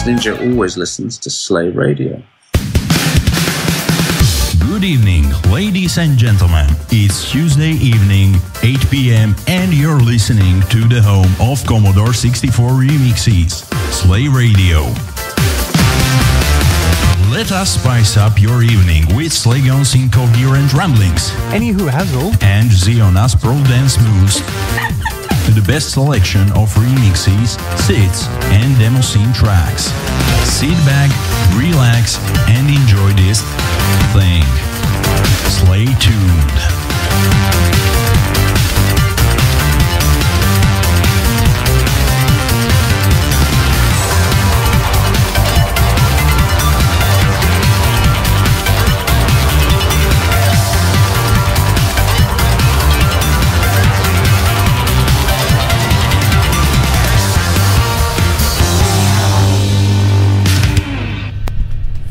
Ninja always listens to Slay Radio. Good evening, ladies and gentlemen. It's Tuesday evening, 8 p.m., and you're listening to the home of Commodore 64 remixes, Slay Radio. Let us spice up your evening with Slaygon's incoherent ramblings. Anywho Hazel. And Ziona's pro dance moves. To the best selection of remixes, sits, and demo scene tracks. Sit back, relax, and enjoy this thing. Stay tuned.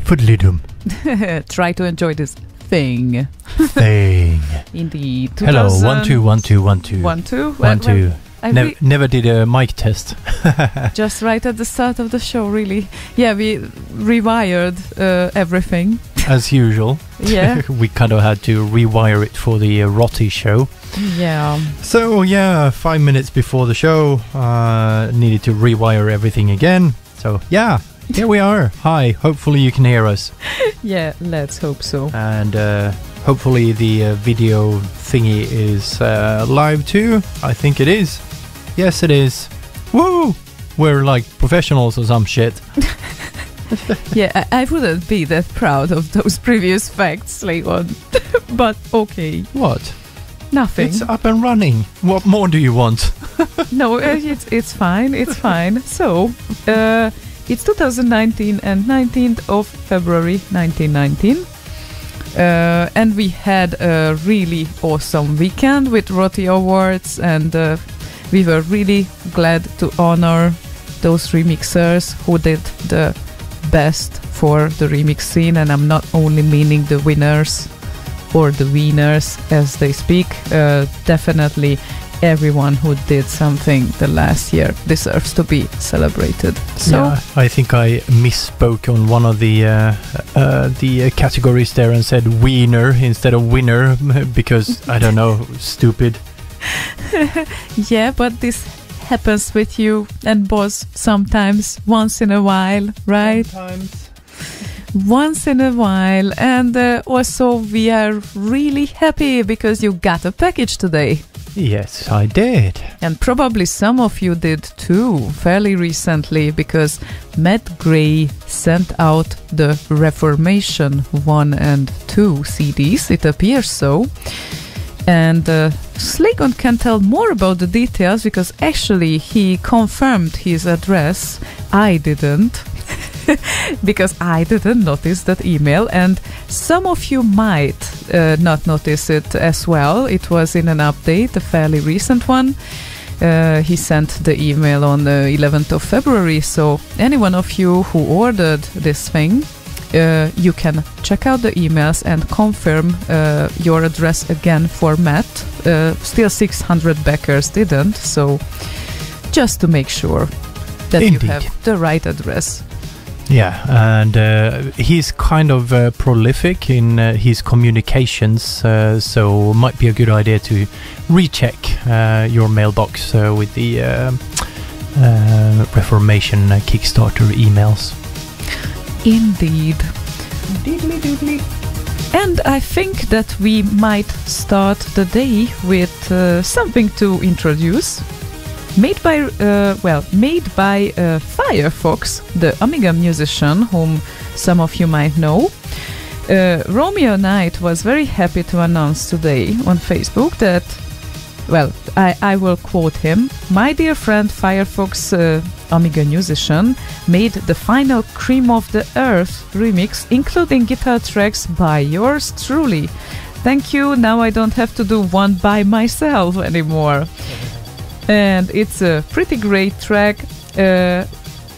Foodlidum. Try to enjoy this thing. Indeed. Hello, 1 2 1 2 1 2 1 2 1 2. Never did a mic test. Just right at the start of the show, really. Yeah, we rewired everything as usual. Yeah. We kind of had to rewire it for the ROTY show. Yeah. So yeah, 5 minutes before the show, needed to rewire everything again. So yeah. Here we are. Hi, hopefully you can hear us. Yeah, let's hope so. And hopefully the video thingy is live too. I think it is. Yes, it is. Woo! We're like professionals or some shit. Yeah, I wouldn't be that proud of those previous facts, Slaygon. But okay. What? Nothing. It's up and running. What more do you want? No, it's fine. It's fine. So, it's 2019 and 19th of February 1919. And we had a really awesome weekend with ROTY Awards, and we were really glad to honor those remixers who did the best for the remix scene. And I'm not only meaning the winners or the wieners as they speak. Definitely everyone who did something the last year deserves to be celebrated. So yeah, I think I misspoke on one of the categories there and said wiener instead of winner because I don't know, stupid. Yeah, but this happens with you and boss sometimes, once in a while, right? Sometimes. Once in a while. And also we are really happy because you got a package today. Yes, I did. And probably some of you did too, fairly recently, because Matt Gray sent out the Reformation 1 and 2 CDs, it appears so. And Slaygon can tell more about the details because actually he confirmed his address. I didn't. Because I didn't notice that email, and some of you might not notice it as well. It was in an update, a fairly recent one. He sent the email on the 11th of February, so any one of you who ordered this thing, you can check out the emails and confirm your address again for Matt. Still 600 backers didn't, so just to make sure that Indeed. You have the right address. Yeah, and he's kind of prolific in his communications, so might be a good idea to recheck your mailbox with the Reformation Kickstarter emails. Indeed. Doodly doodly. And I think that we might start the day with something to introduce. Made by Firefox, the Amiga musician whom some of you might know. Romeo Knight was very happy to announce today on Facebook that, well, I will quote him, "My dear friend Firefox, Amiga musician, made the final Cream of the Earth remix, including guitar tracks by yours truly. Thank you, now I don't have to do one by myself anymore." And it's a pretty great track,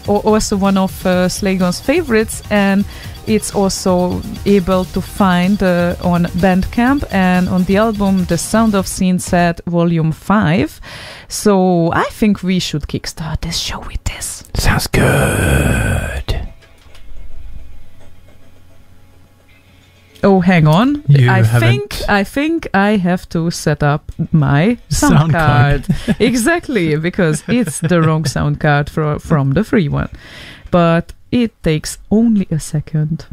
also one of Slaygon's favorites, and it's also able to find on Bandcamp and on the album The Sound of Scene Set Volume 5. So I think we should kickstart this show with this. Sounds good. Oh, hang on. You I haven't. think I have to set up my sound Sound card. Exactly, because it's the wrong sound card from the free one. But it takes only a second.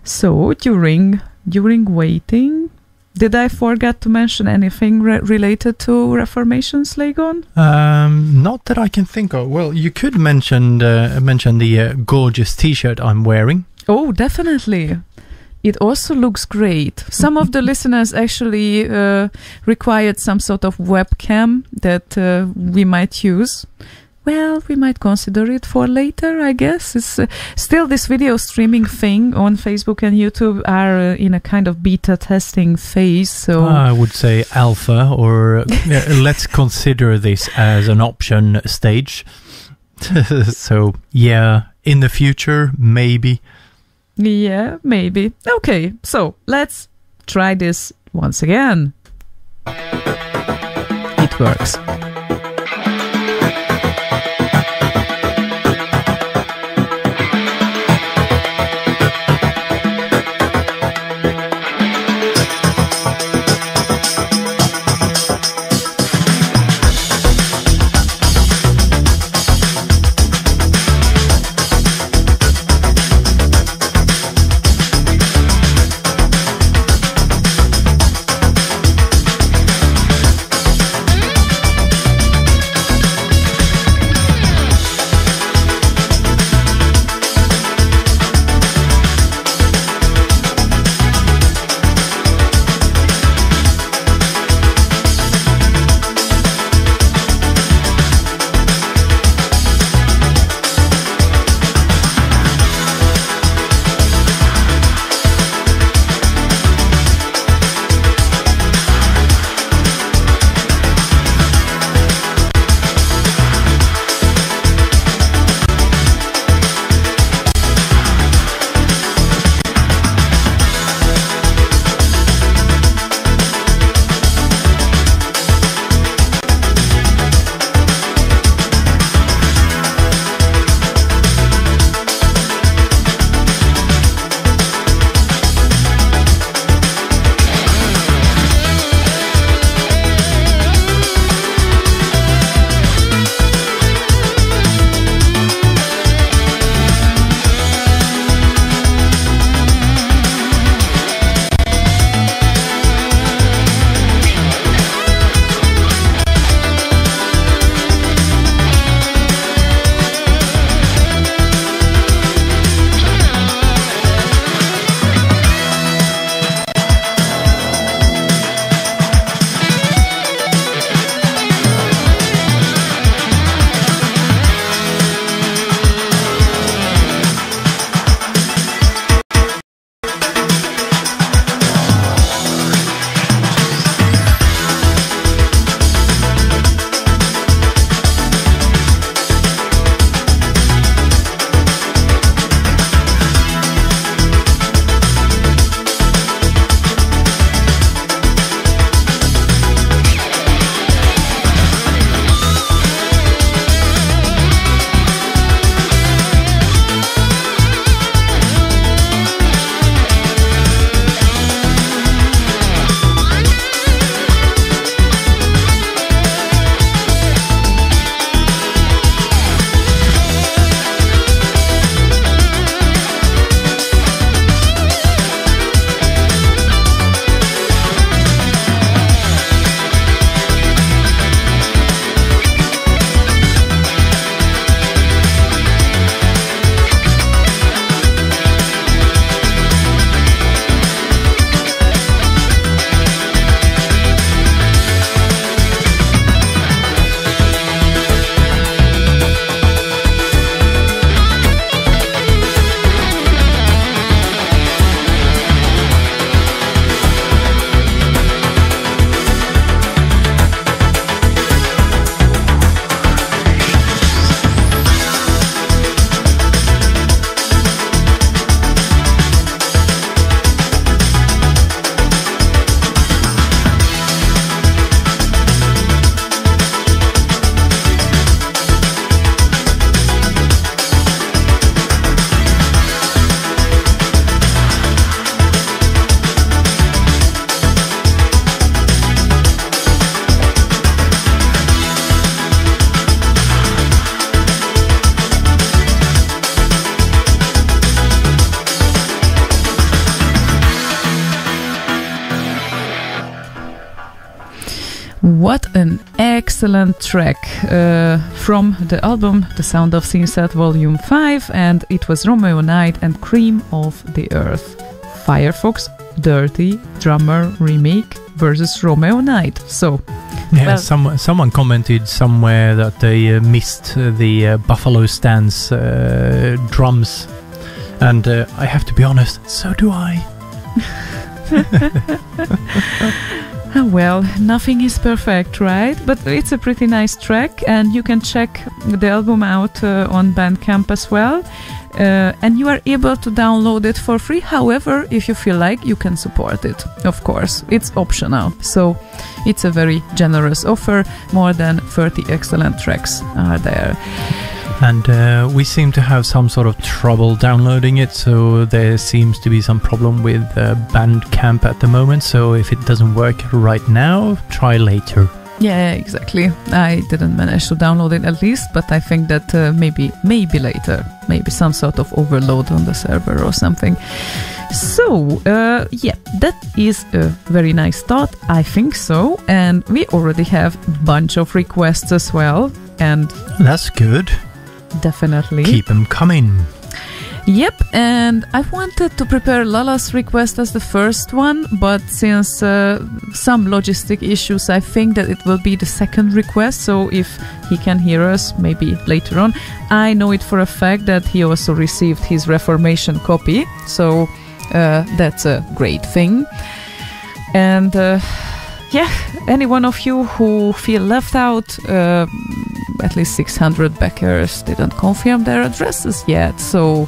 So during waiting, did I forget to mention anything related to Reformation, Slaygon? Not that I can think of. Well, you could mention the gorgeous T-shirt I'm wearing. Oh, definitely. It also looks great. Some of the listeners actually required some sort of webcam that we might use. Well, we might consider it for later, I guess. It's still this video streaming thing on Facebook and YouTube are in a kind of beta testing phase. So I would say alpha, or let's consider this as an option stage. So yeah, in the future, maybe. Yeah, maybe. Okay, so let's try this once again. It works. excellent track from the album The Sound of Sunset Volume 5, and it was Romeo Knight and Cream of the Earth. Firefox Dirty Drummer Remake versus Romeo Knight. So, yeah, someone commented somewhere that they missed the Buffalo Stance drums, and I have to be honest, so do I. Well, nothing is perfect, right? But it's a pretty nice track, and you can check the album out on Bandcamp as well. And you are able to download it for free. However, if you feel like, you can support it. Of course, it's optional. So it's a very generous offer. More than 30 excellent tracks are there. And we seem to have some sort of trouble downloading it, so there seems to be some problem with Bandcamp at the moment. So if it doesn't work right now, try later. Yeah, exactly. I didn't manage to download it at least, but I think that maybe later, maybe some sort of overload on the server or something. So, yeah, that is a very nice start, I think so. And we already have a bunch of requests as well. And that's good. Definitely. Keep them coming. Yep, and I wanted to prepare Lala's request as the first one, but since some logistic issues, I think that it will be the second request, so if he can hear us, maybe later on. I know it for a fact that he also received his Reformation copy, so that's a great thing. And yeah, any one of you who feel left out, at least 600 backers didn't confirm their addresses yet, so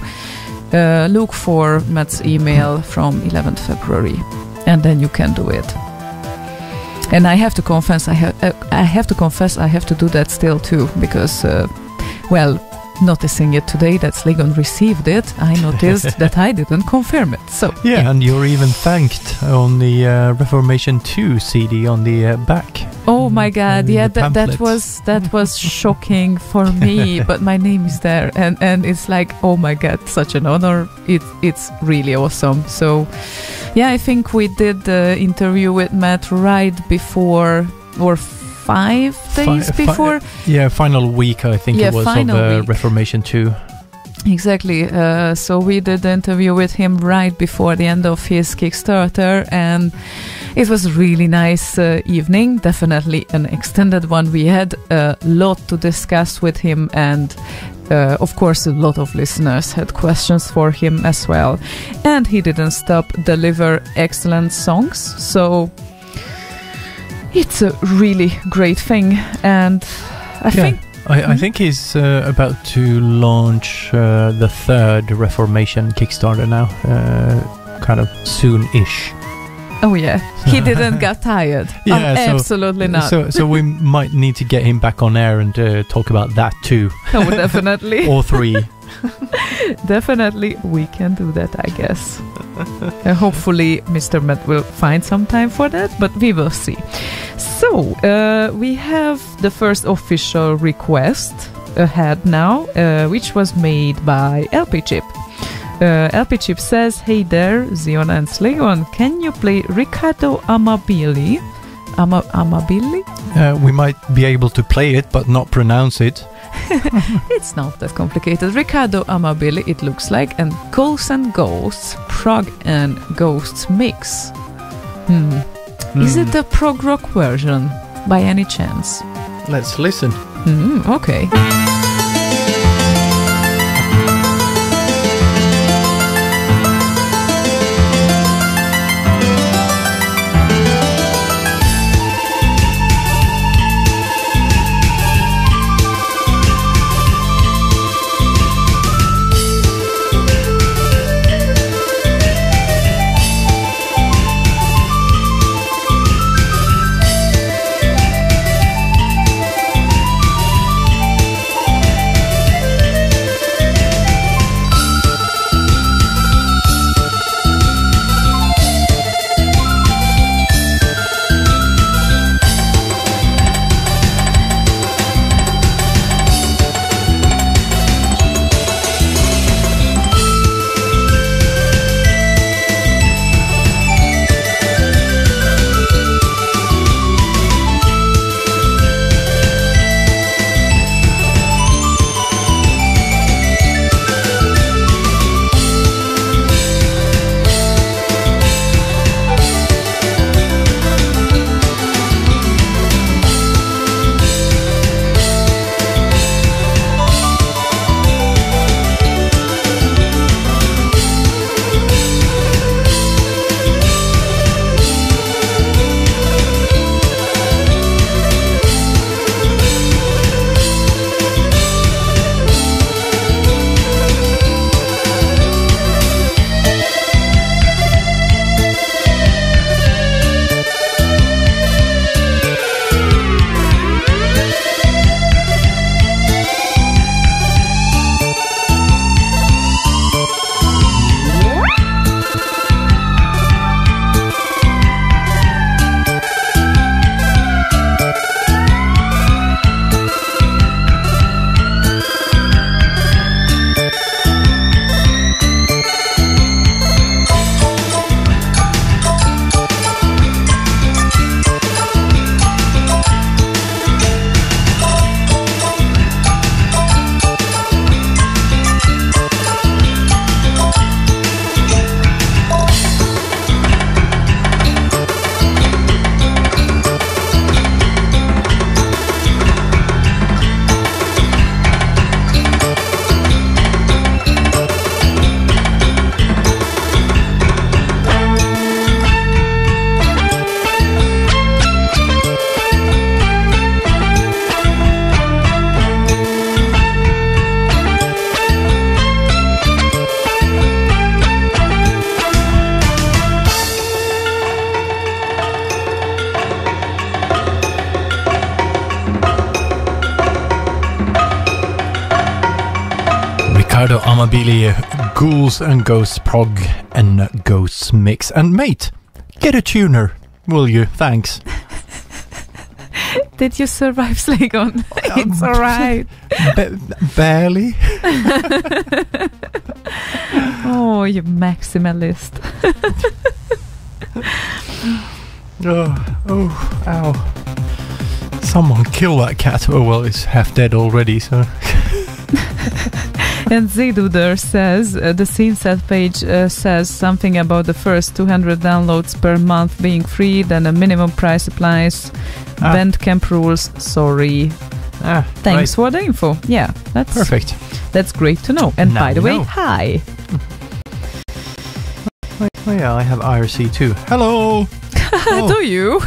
look for Matt's email from 11th February, and then you can do it. And I have to confess, I have to do that still too, because well, noticing it today that Slaygon received it, I noticed that I didn't confirm it. So yeah, and you're even thanked on the Reformation 2 CD on the back. Oh my God! Yeah, that was shocking for me. But my name is there, and it's like, oh my God, such an honor. It's really awesome. So yeah, I think we did the interview with Matt right before or 5 days before. Yeah, final week I think it was of Reformation 2. Exactly. So we did the interview with him right before the end of his Kickstarter, and it was a really nice evening. Definitely an extended one. We had a lot to discuss with him, and of course a lot of listeners had questions for him as well. And he didn't stop deliver excellent songs. So it's a really great thing, and I think he's about to launch the third Reformation Kickstarter now, kind of soon-ish. Oh yeah, he didn't get tired. Yeah, absolutely not. So we might need to get him back on air and talk about that too. Oh, definitely. Or 3. Definitely, we can do that, I guess. Hopefully, Mr. Matt will find some time for that, but we will see. So, we have the first official request ahead now, which was made by LP Chip. LP Chip says, "Hey there, Ziona and Slaygon, can you play Riccardo Amabili?" Amabili? We might be able to play it, but not pronounce it. It's not that complicated. Riccardo Amabili, it looks like, and Ghosts and Ghosts, prog and ghosts mix. Is it the prog rock version by any chance? Let's listen. Okay. Ricardo Amabili, Ghouls and Ghosts Prog and Ghosts Mix. And mate, get a tuner, will you? Thanks. Did you survive, Slaygon? It's alright. Barely. Oh, you maximalist. Oh, ow. Someone kill that cat. Oh, well, it's half dead already, so... And Ziduder says, the scene set page says something about the first 200 downloads per month being free, then a minimum price applies. Bandcamp rules, sorry. Thanks for the info. Yeah, that's perfect. That's great to know. And now by the way, hi. Oh yeah, I have IRC too. Hello! Do you?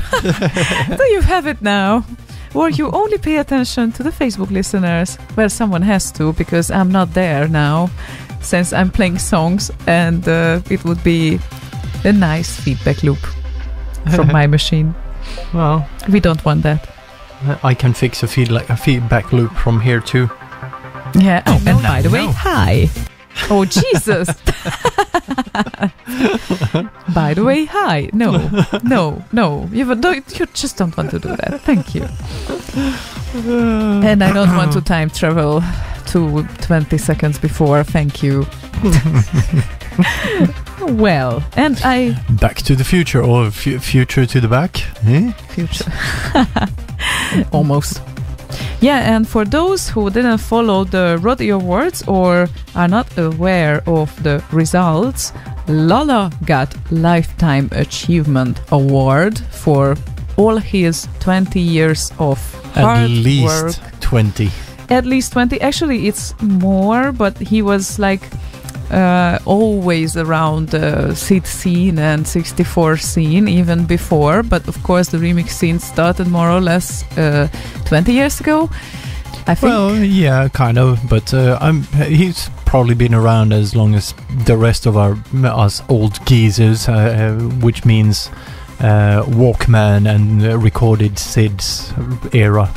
Do you have it now? Or you only pay attention to the Facebook listeners? Well, someone has to, because I'm not there now, since I'm playing songs, and it would be a nice feedback loop from my machine. Well, we don't want that. I can fix a feedback loop from here too. Yeah. Oh, and by the way, hi. Oh, Jesus. By the way, hi. No. You just don't want to do that. Thank you. And I don't want to time travel to 20 seconds before. Thank you. Well, and I... Back to the future, or future to the back? Eh? Future. Almost. Yeah, and for those who didn't follow the ROTY Awards or are not aware of the results, Lala got Lifetime Achievement Award for all his 20 years of hard work. At least 20. At least 20. Actually, it's more, but he was like always around the SID scene and 64 scene even before, but of course the remix scene started more or less 20 years ago, I think. Well, yeah, kind of, but he's probably been around as long as the rest of us old geezers, which means Walkman and recorded SID's era.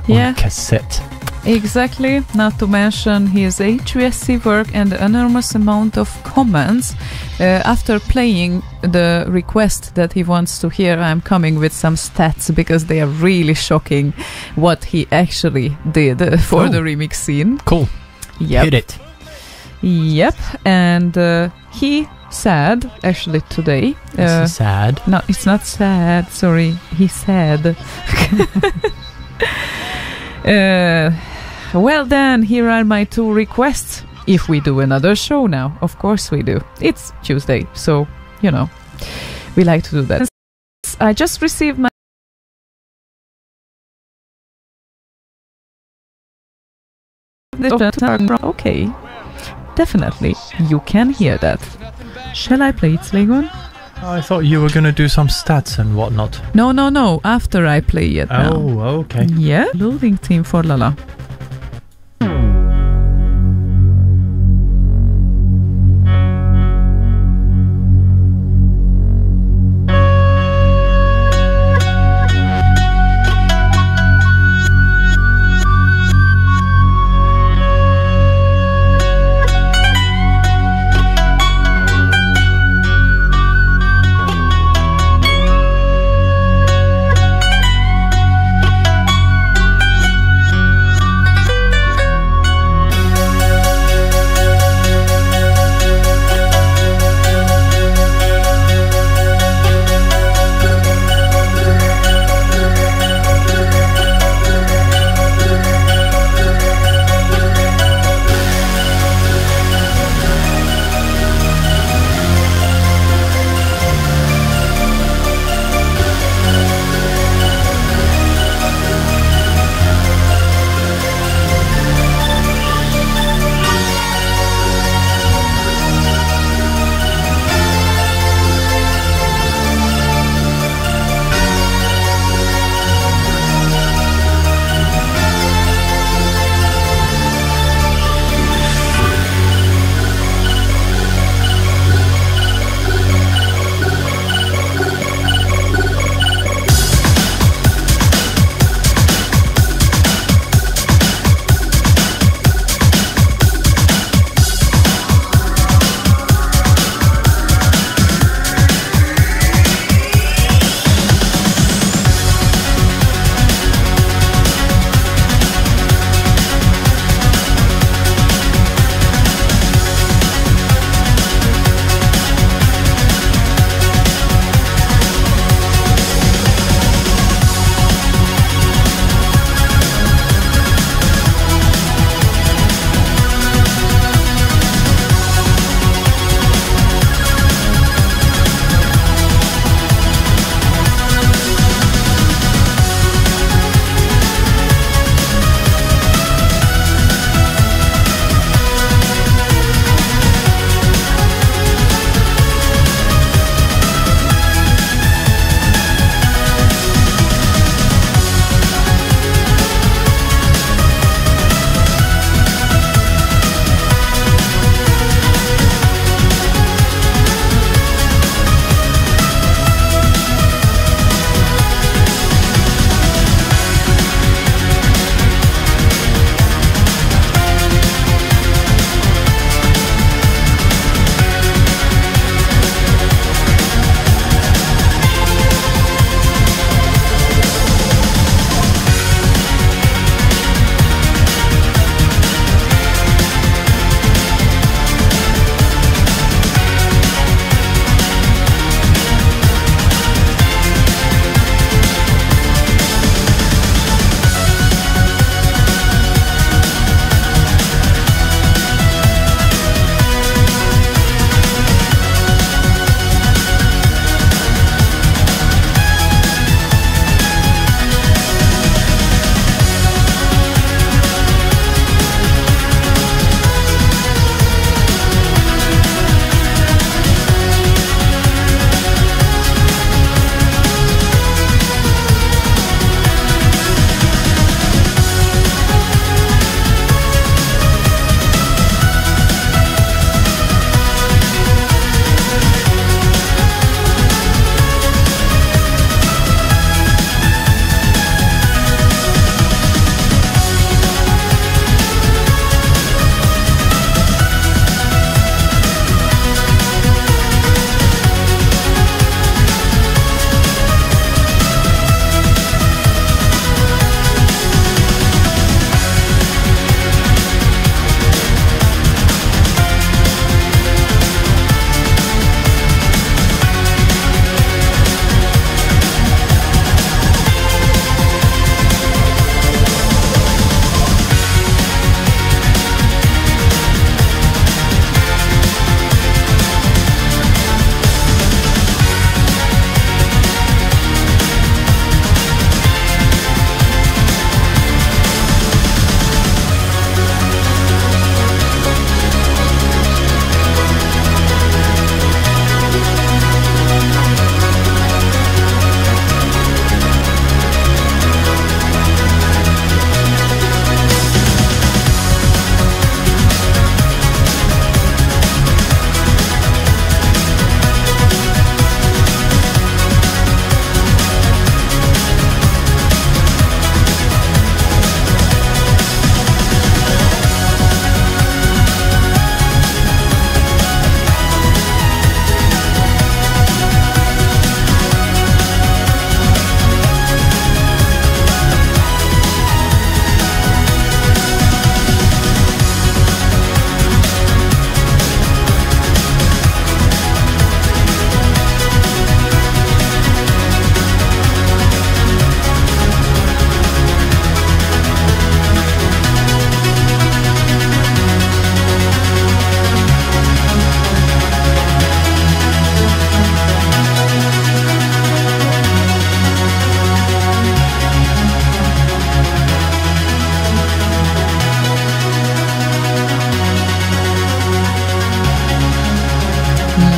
Yeah. On cassette. Exactly, not to mention his HVSC work and the enormous amount of comments. After playing the request that he wants to hear, I'm coming with some stats because they are really shocking what he actually did for the remix scene. Cool. Yep. Hit it. Yep, and he said, actually today... Is he sad? No, it's not sad, sorry, he said... Well then, here are my 2 requests. If we do another show now, of course we do. It's Tuesday, so, you know, we like to do that. I just received my... Okay, definitely, you can hear that. Shall I play it, Slaygon? I thought you were going to do some stats and whatnot. No, after I play it now. Oh, okay. Yeah, loading team for Lala.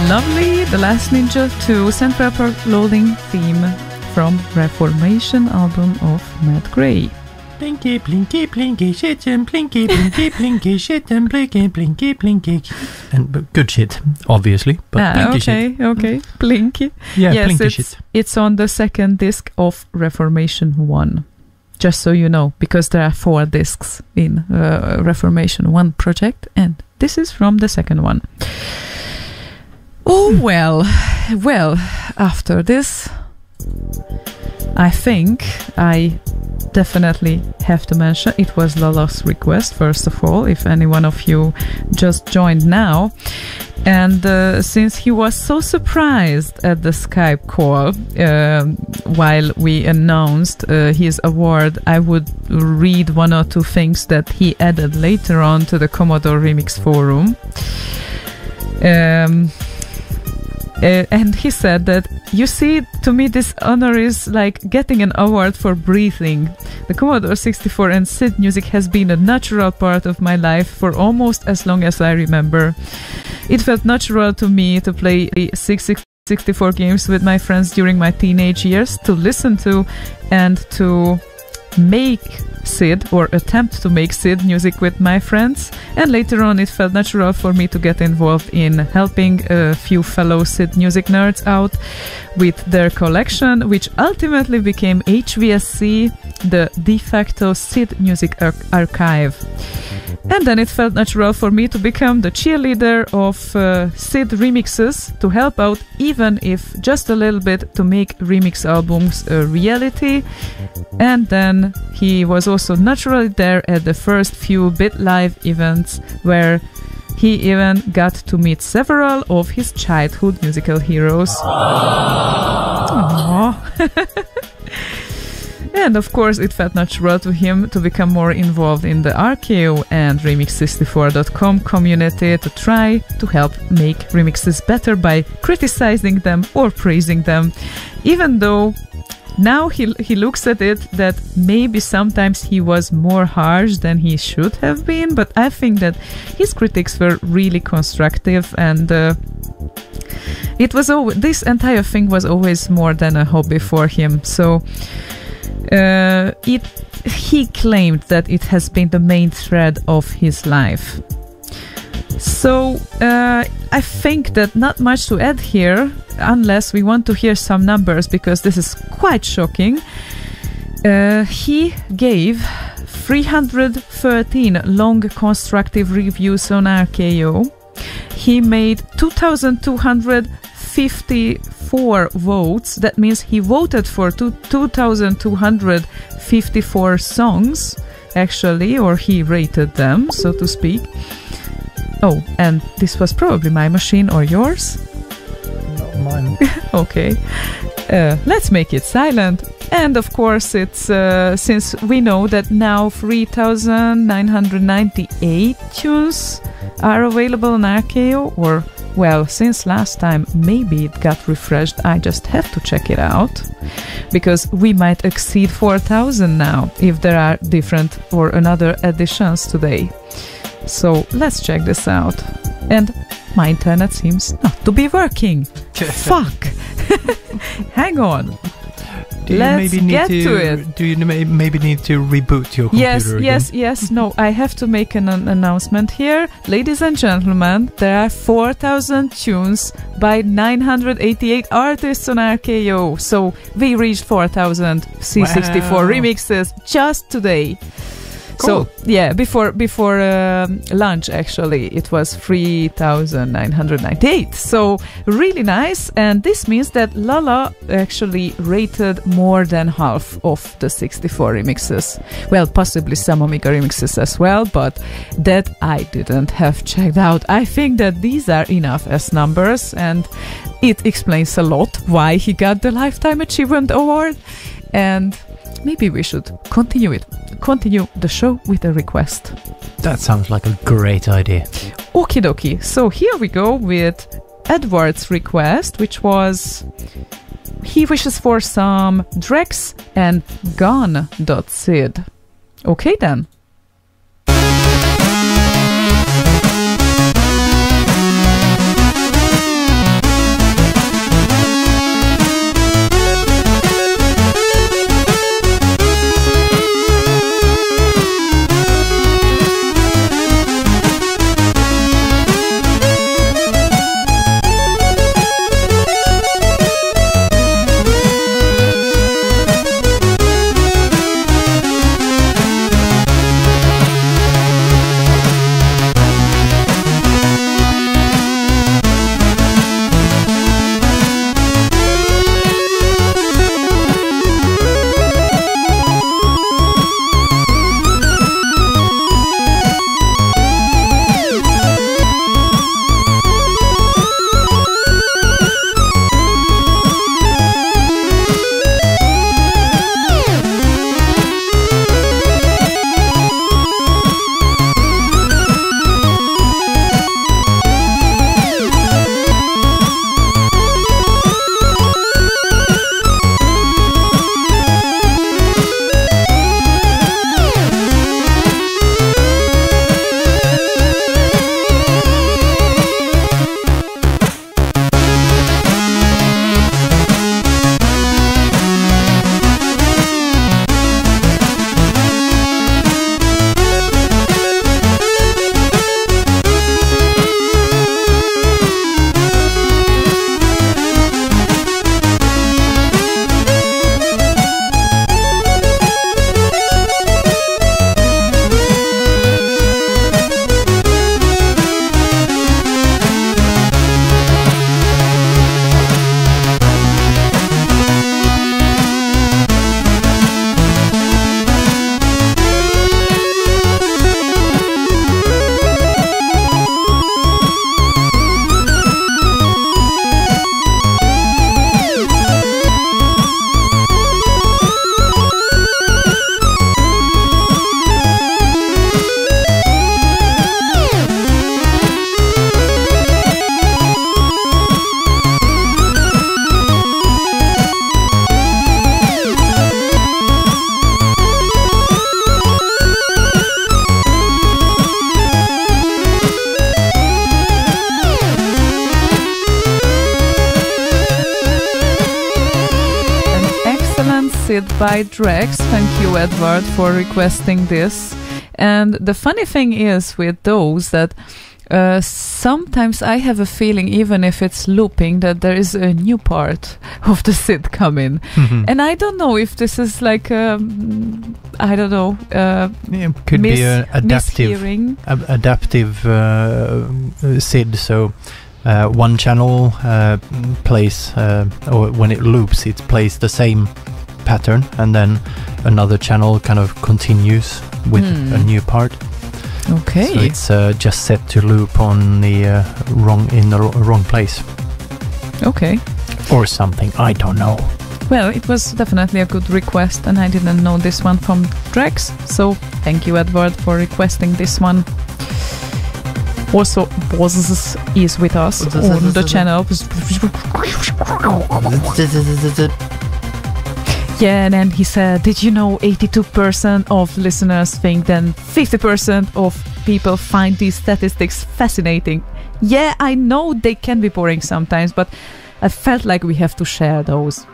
Lovely, The Last Ninja 2 Sandpaper Loading theme from Reformation album of Matt Gray. Plinky, plinky, plinky, shit, and plinky, plinky, plinky, shit, and plinky, plinky, plinky. And good shit, obviously, but plinky shit. Okay, plinky. Yeah, yes, plinky shit. It's on the second disc of Reformation 1. Just so you know, because there are 4 discs in Reformation 1 project, and this is from the second one. Oh, well, after this, I think I definitely have to mention, it was Lala's request, first of all, if any one of you just joined now. And since he was so surprised at the Skype call while we announced his award, I would read 1 or 2 things that he added later on to the Commodore Remix forum. And he said that, you see, to me this honor is like getting an award for breathing. The Commodore 64 and SID music has been a natural part of my life for almost as long as I remember. It felt natural to me to play 64 games with my friends during my teenage years, to listen to and to make SID or attempt to make SID music with my friends, and later on it felt natural for me to get involved in helping a few fellow SID music nerds out with their collection, which ultimately became HVSC, the de facto SID music archive. And then it felt natural for me to become the cheerleader of SID remixes, to help out, even if just a little bit, to make remix albums a reality. And then he was also naturally there at the first few BitLive events, where he even got to meet several of his childhood musical heroes. Aww. And of course it felt natural to him to become more involved in the RKO and Remix64.com community, to try to help make remixes better by criticizing them or praising them, even though now he looks at it that maybe sometimes he was more harsh than he should have been, but I think that his critics were really constructive, and this entire thing was always more than a hobby for him. So he claimed that it has been the main thread of his life. So I think that not much to add here, unless we want to hear some numbers, because this is quite shocking. He gave 313 long constructive reviews on RKO. He made 2,254 votes. That means he voted for 2,254 songs, actually, or he rated them, so to speak. Oh, and this was probably my machine or yours? Not mine. Okay. Let's make it silent. And of course, it's since we know that now 3,998 tunes are available on RKO, or, well, since last time, maybe it got refreshed. I just have to check it out, because we might exceed 4,000 now if there are different or another additions today. So let's check this out. And my internet seems not to be working. Fuck! Hang on. Let's get to it. Do you maybe need to reboot your computer again? Yes. No, I have to make an announcement here. Ladies and gentlemen, there are 4,000 tunes by 988 artists on RKO. So we reached 4,000 C64 remixes just today. Cool. So yeah, before lunch actually it was 3,998. So really nice, and this means that Lala actually rated more than half of the 64 remixes. Well, possibly some Amiga remixes as well, but that I didn't have checked out. I think that these are enough as numbers, and it explains a lot why he got the Lifetime Achievement Award. And maybe we should continue the show with a request. That sounds like a great idea. Okie dokie. So here we go with Edward's request, which was, he wishes for some Drex and Gone.sid. Okay then. by Drex. Thank you, Edward, for requesting this. And the funny thing is with those that sometimes I have a feeling, even if it's looping, that there is a new part of the SID coming. And I don't know if this is like, I don't know, could be an mishearing. adaptive SID. So one channel plays, or when it loops, it plays the same pattern, and then another channel kind of continues with a new part. Okay. So it's just set to loop on the wrong place. Okay. Or something, I don't know. Well, it was definitely a good request, and I didn't know this one from Drex, so thank you, Edward, for requesting this one. Also, Boz is with us on the channel. Yeah, and then he said, did you know 82% of listeners think then 50% of people find these statistics fascinating? Yeah, I know they can be boring sometimes, but I felt like we have to share those.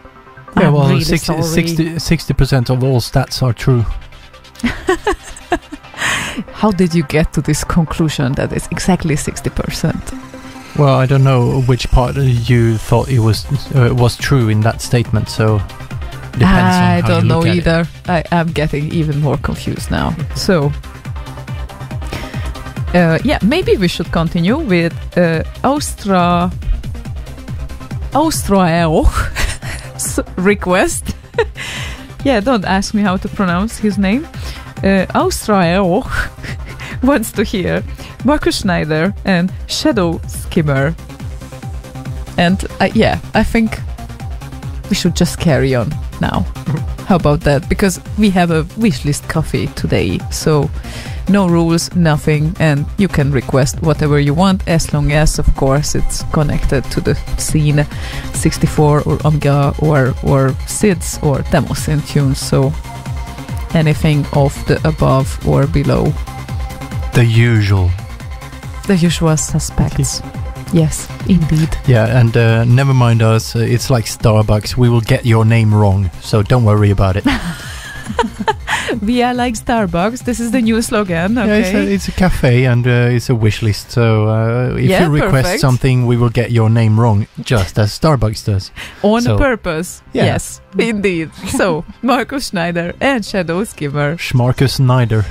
Yeah, I'm well, really 60% of all stats are true. How did you get to this conclusion that it's exactly 60%? Well, I don't know which part you thought it was true in that statement, so depends on I how don't you know look at either. I'm getting even more confused now. So, yeah, maybe we should continue with Austraeoch's request. Yeah, don't ask me how to pronounce his name. Austraeoch wants to hear Markus Schneider and Shadow Skimmer. And yeah, I think we should just carry on now. How about that? Because we have a Wishlist Café today, so no rules, nothing, and you can request whatever you want, as long as, of course, it's connected to the scene 64 or Amiga or SIDS or demos and tunes, so anything of the above or below. The usual suspects. Yes, indeed. Yeah, and never mind us, it's like Starbucks, we will get your name wrong, so don't worry about it. We are like Starbucks, this is the new slogan, okay? Yeah, it's a cafe and it's a wish list, so if you request something, we will get your name wrong, just as Starbucks does. On purpose, yeah. Yes, indeed. So, Markus Schneider and Shadow Skimmer. Schmarkus Schneider.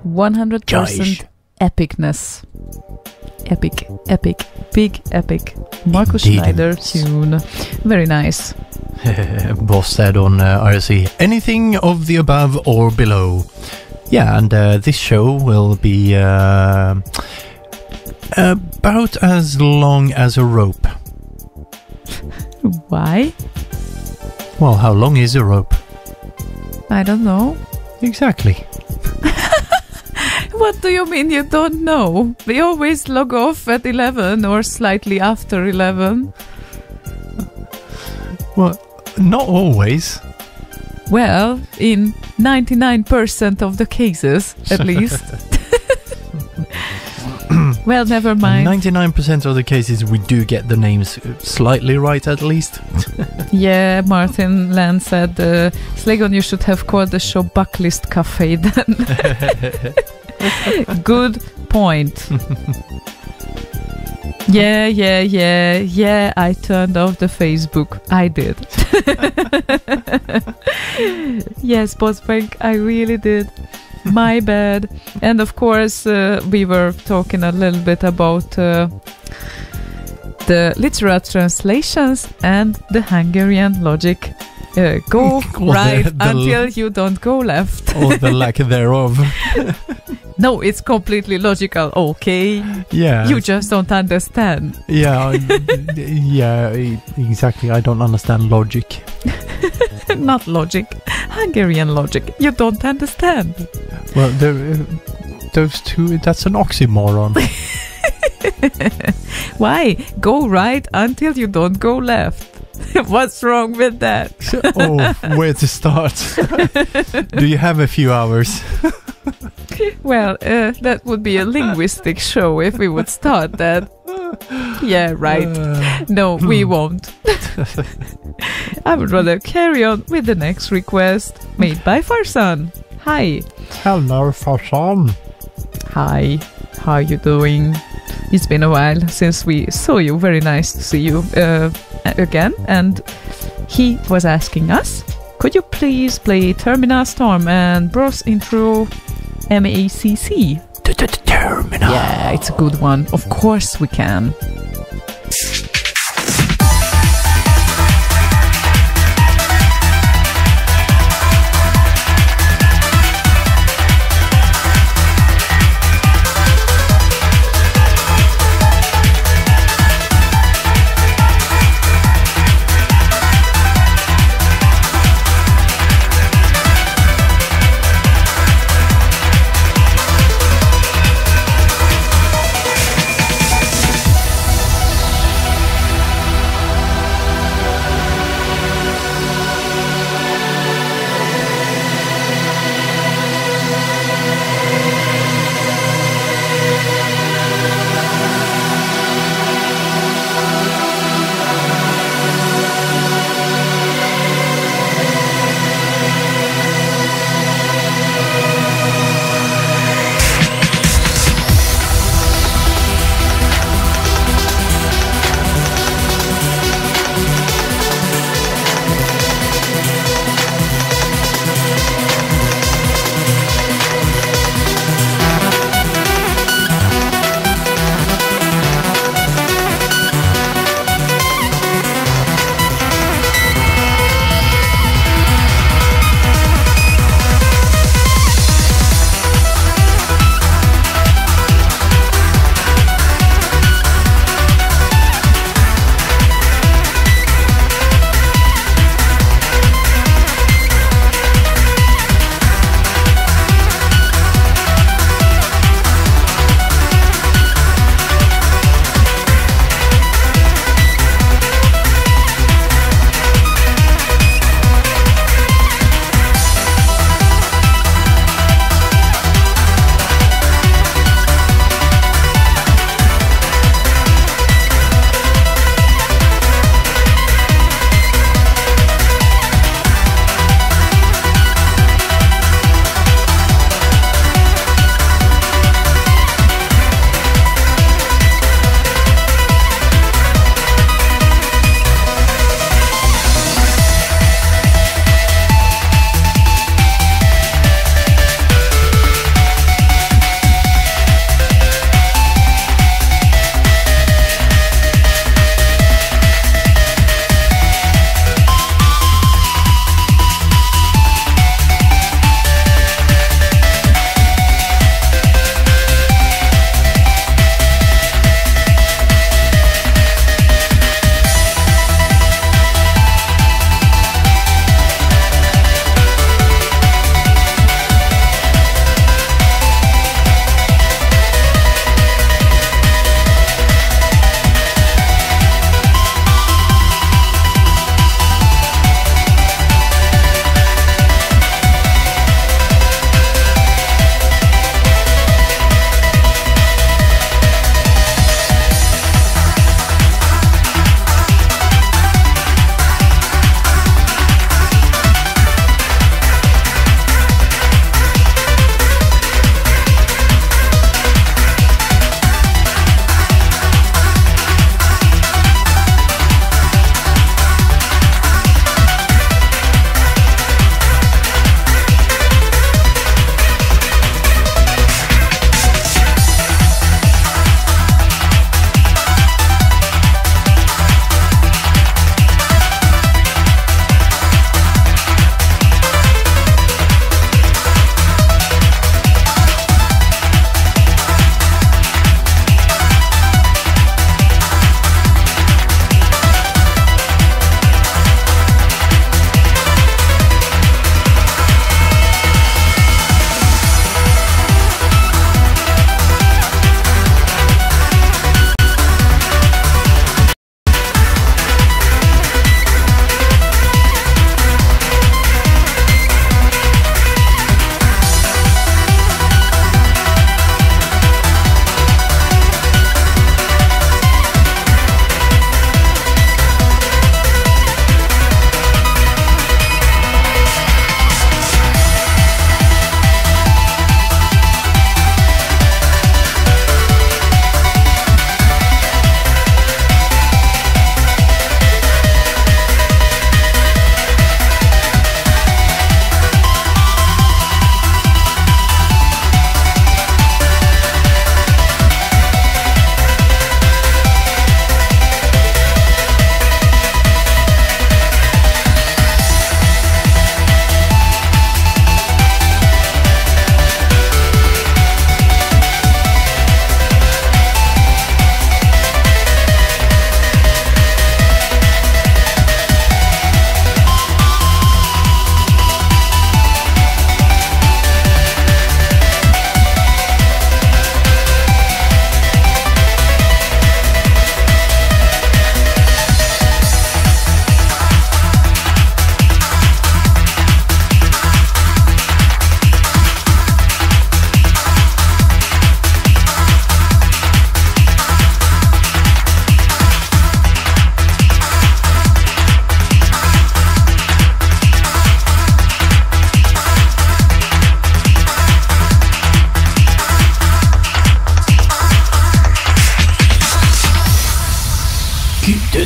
100% Josh. epicness. Epic, big epic. Markus Indeed. Schneider tune. Very nice. Boss said on IRC, anything of the above or below. Yeah, and this show will be about as long as a rope. Why? Well, how long is a rope? I don't know. Exactly. What do you mean you don't know? We always log off at 11 or slightly after 11. Well, not always. Well, in 99% of the cases, at least. Well, never mind. 99% of the cases we do get the names slightly right at least. Yeah, Martin Land said, Slaygon, you should have called the show Wishlist Café then. Good point. Yeah, I turned off the Facebook. I did. Yes, Postbank, I really did. My bad. And of course, we were talking a little bit about the literal translations and the Hungarian logic. Go right until you don't go left. Or the lack thereof. No, it's completely logical, okay? Yeah. You just don't understand. Yeah, exactly. I don't understand logic. Not logic. Hungarian logic. You don't understand. Well, those two, that's an oxymoron. Why? Go right until you don't go left. What's wrong with that? Oh, where to start? Do you have a few hours? Well, that would be a linguistic show if we would start that. Yeah, right. No, we won't. I would rather carry on with the next request made by Farsan. Hi. Hello, Farsan. Hi. How you doing? It's been a while since we saw you. Very nice to see you again. And he was asking us, could you please play Terminal Storm and Bros intro MACC? Terminal. Yeah, it's a good one. Of course we can.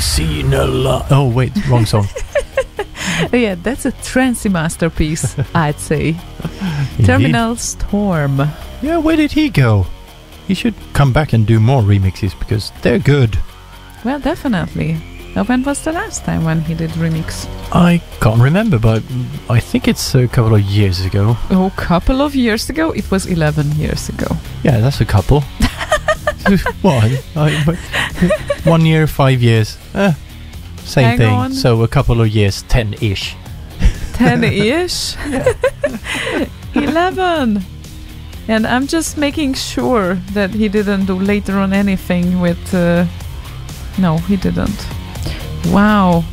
seen a lot. Oh wait, wrong song. Yeah, that's a trancy masterpiece, I'd say. Indeed. Terminal Storm. Yeah, where did he go? He should come back and do more remixes because they're good. Well, definitely. When was the last time when he did remix? I can't remember, but I think it's a couple of years ago. Oh, couple of years ago? It was 11 years ago. Yeah, that's a couple. What? 1 year, 5 years. Same Hang thing. on. So a couple of years, 10-ish. 10-ish? 11! And I'm just making sure that he didn't do later on anything with... No, he didn't. Wow.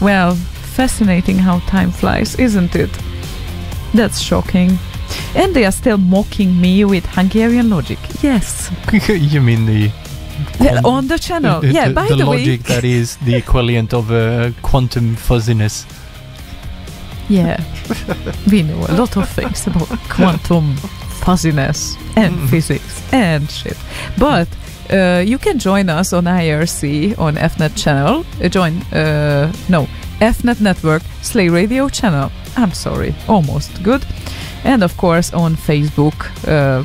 Well, fascinating how time flies, isn't it? That's shocking. And they are still mocking me with Hungarian logic. Yes. You mean the... On the channel. Yeah, by the way... The logic that is the equivalent of quantum fuzziness. Yeah. We know a lot of things about quantum fuzziness and physics and shit. But you can join us on IRC on EFNet channel. EFNet Network Slay Radio channel. I'm sorry, almost good. And of course on Facebook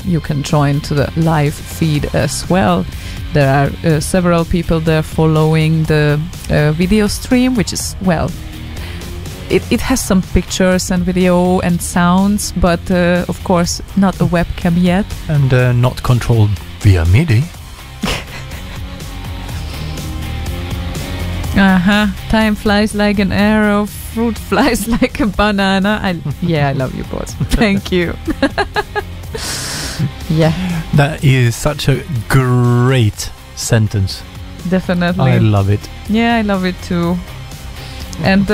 you can join to the live feed as well. There are several people there following the video stream, which is, well, it has some pictures and video and sounds, but of course not a webcam yet. And not controlled via MIDI. Time flies like an arrow, fruit flies like a banana. I love you both. Thank you. Yeah. That is such a great sentence. Definitely. I love it. Yeah, I love it too. And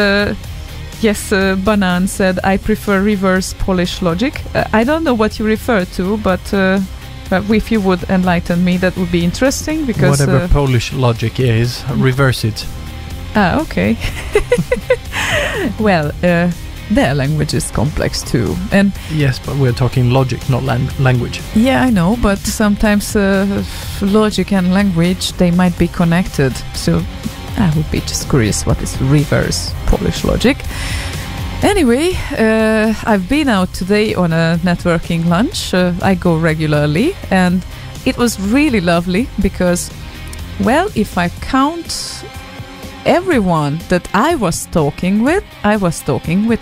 yes, Banan said, I prefer reverse Polish logic. I don't know what you refer to, but if you would enlighten me, that would be interesting. Because whatever Polish logic is, reverse it. Okay. Well, their language is complex too. And yes, but we're talking logic, not language. yeah, I know, but sometimes logic and language, they might be connected. So I would be just curious, what is reverse Polish logic? Anyway, I've been out today on a networking lunch. I go regularly, and it was really lovely because, well, if I count everyone that I was talking with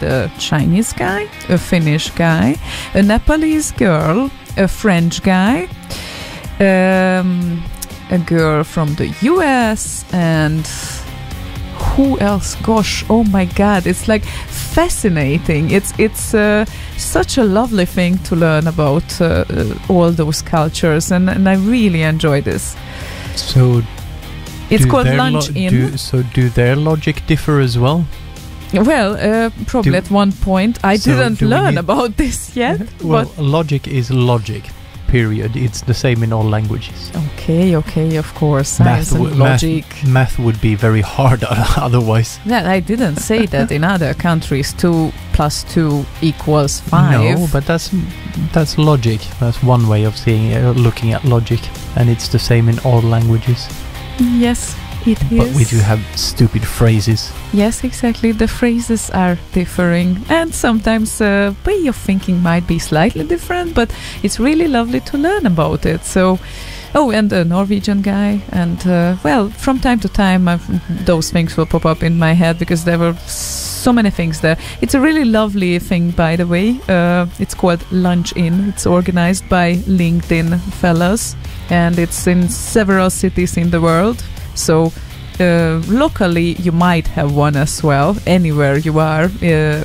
a Chinese guy, a Finnish guy, a Nepalese girl, a French guy, a girl from the US, and who else? Gosh, oh my God, it's like fascinating. It's such a lovely thing to learn about all those cultures, and I really enjoy this. So it's called Lunch In. Do their logic differ as well? Well, probably at one point. I didn't learn about this yet. Well, but logic is logic, period. It's the same in all languages. Okay, of course. Science and logic. Math would be very hard otherwise. Yeah, I didn't say that in other countries 2 + 2 = 5. No, but that's logic. That's one way of seeing looking at logic, and it's the same in all languages. Yes, it is. But we do have stupid phrases. Yes, exactly. The phrases are differing, and sometimes way of thinking might be slightly different, but it's really lovely to learn about it. So, and a Norwegian guy, and well, from time to time those things will pop up in my head because there were so many things there. It's a really lovely thing, by the way. It's called Lunch In. It's organized by LinkedIn fellows, and it's in several cities in the world. So locally you might have one as well, anywhere you are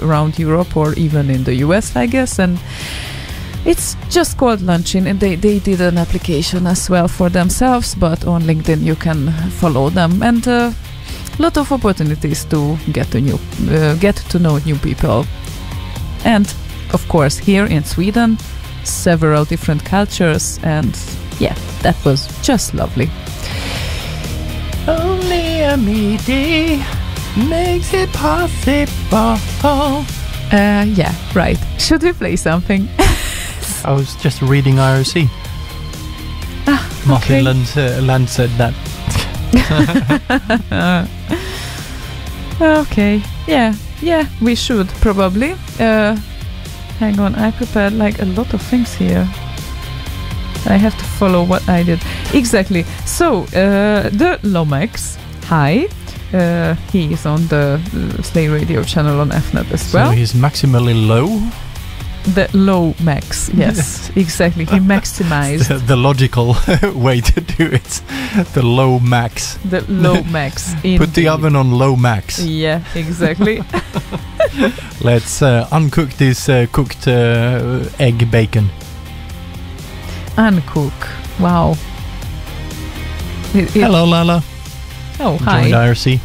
around Europe or even in the US, I guess. And it's just called Lunch In, and they did an application as well for themselves, but on LinkedIn you can follow them, and a lot of opportunities to get to know new people. And of course here in Sweden, several different cultures, and yeah, that was just lovely. Only a MIDI makes it possible. Yeah, right. Should we play something? I was just reading IRC. Martin okay. Land said that. Okay. Yeah, we should probably. Hang on, I prepared like a lot of things here. I have to follow what I did. Exactly. So, the Lomax, hi. He is on the Slay Radio channel on EFNet as well. So he's maximally low? The low max, yes, exactly. He maximized the logical way to do it. The low max. the low max. Put the indeed. oven on low max. Yeah, exactly. Let's uncook this cooked egg bacon. Uncook. Wow. Hello, Lala. Oh, hi. Joined IRC.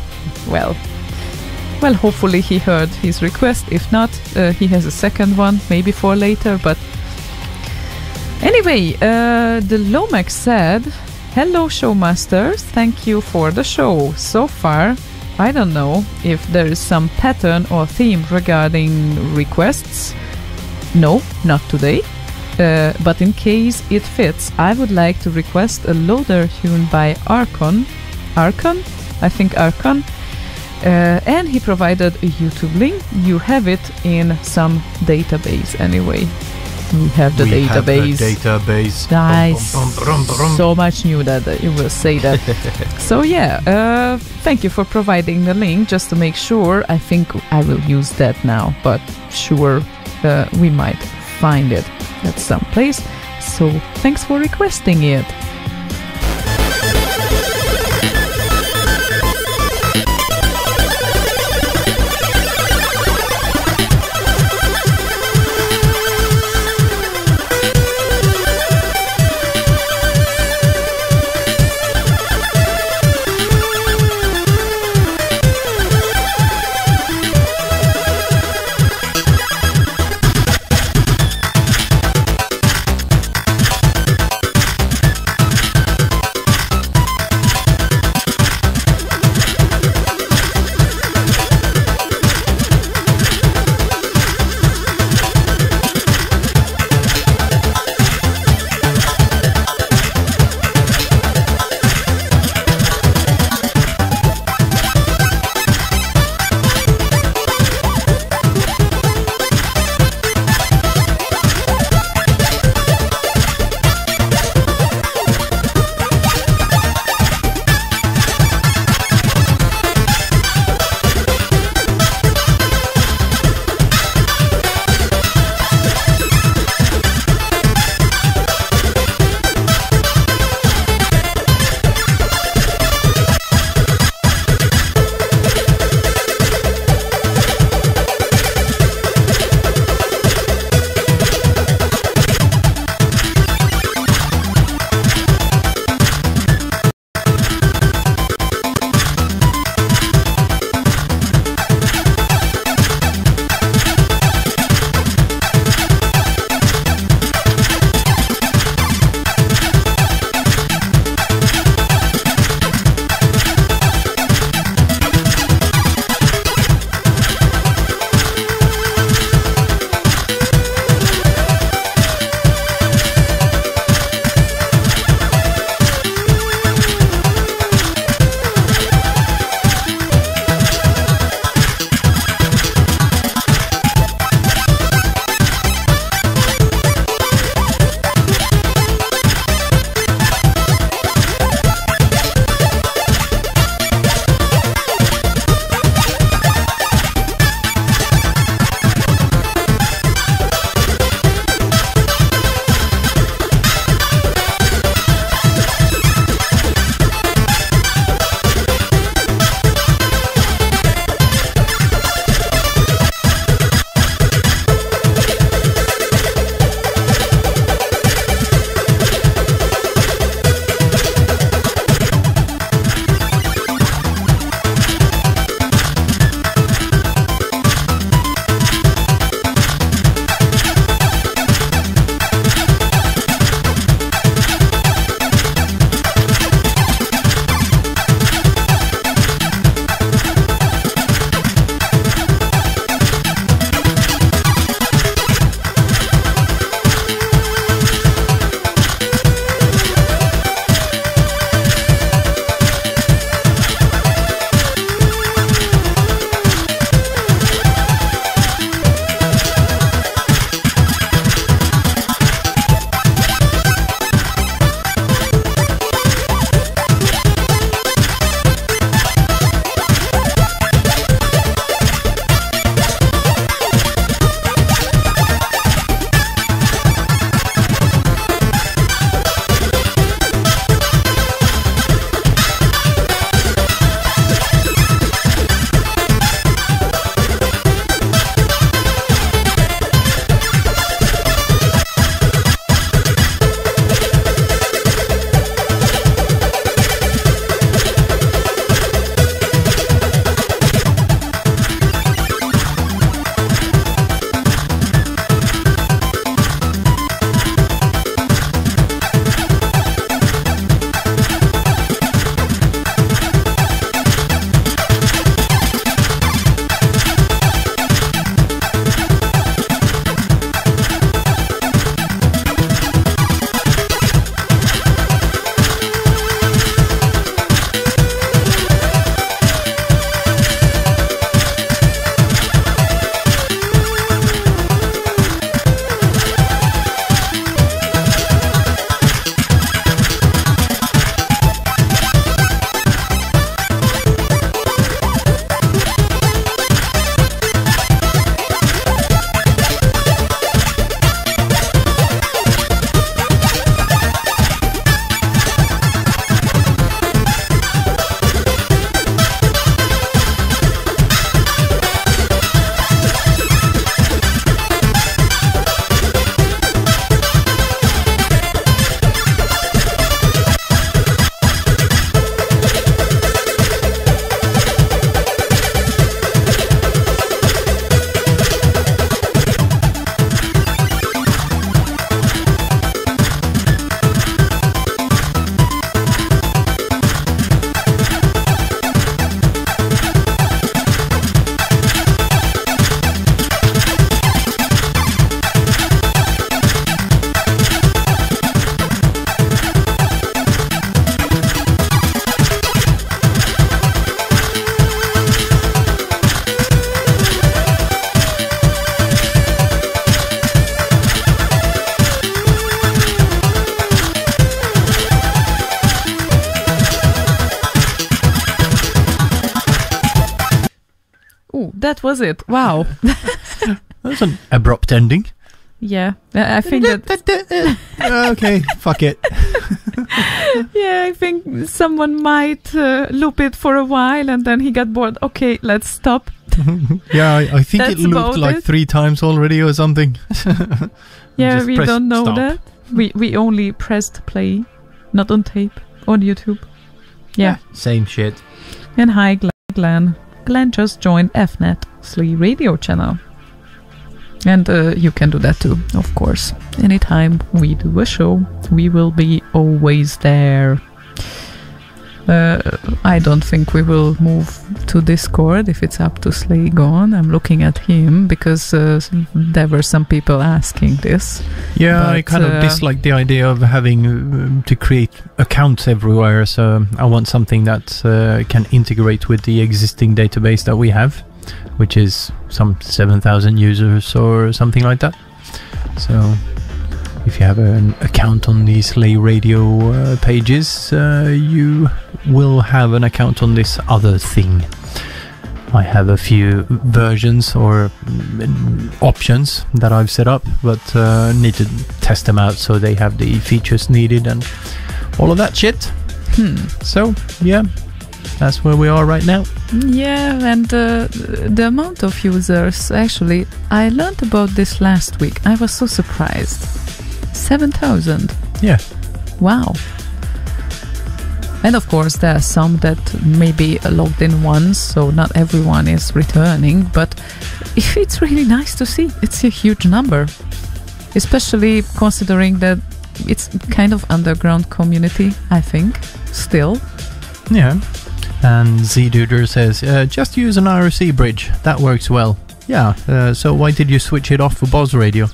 Well, hopefully he heard his request. If not, he has a second one, maybe for later. But anyway, the Lomax said, "Hello, showmasters. Thank you for the show. So far, I don't know if there is some pattern or theme regarding requests. No, not today. But in case it fits, I would like to request a loader tune by Archon. Archon? I think Archon. And he provided a YouTube link. You have it in some database anyway. We have the database. Database. Nice. So much new that you will say that. So yeah, thank you for providing the link. Just to make sure, I think I will use that now. But sure, we might find it at some place. So thanks for requesting it. that was it. Wow. That's an abrupt ending. Yeah, I think that... Okay, fuck it. Yeah, I think someone might loop it for a while and then he got bored. Okay, let's stop. Yeah, I think That's it looped like it. 3 times already or something. Yeah, Just we press don't know stop. that. We only pressed play, not on tape, on YouTube. Yeah. Same shit. And hi, Glenn. Glenn just joined EFNet, Slee Radio channel. And you can do that too, of course. Anytime we do a show, we will be always there. I don't think we will move to Discord if it's up to Slaygon. I'm looking at him because there were some people asking this. Yeah, But, I kind of dislike the idea of having to create accounts everywhere. So I want something that can integrate with the existing database that we have, which is some 7,000 users or something like that. So if you have an account on the Slay Radio pages, you will have an account on this other thing. I have a few versions or options that I've set up, but need to test them out so they have the features needed and all of that shit. So, yeah, that's where we are right now. Yeah, and the amount of users, actually, I learned about this last week. I was so surprised. 7,000. Yeah. Wow. And of course, there are some that maybe logged in once, so not everyone is returning, but it's really nice to see. It's a huge number, especially considering that it's kind of underground community, I think, still. Yeah. And Z-Duder says, just use an IRC bridge. That works well. Yeah, so why did you switch it off for Boz Radio?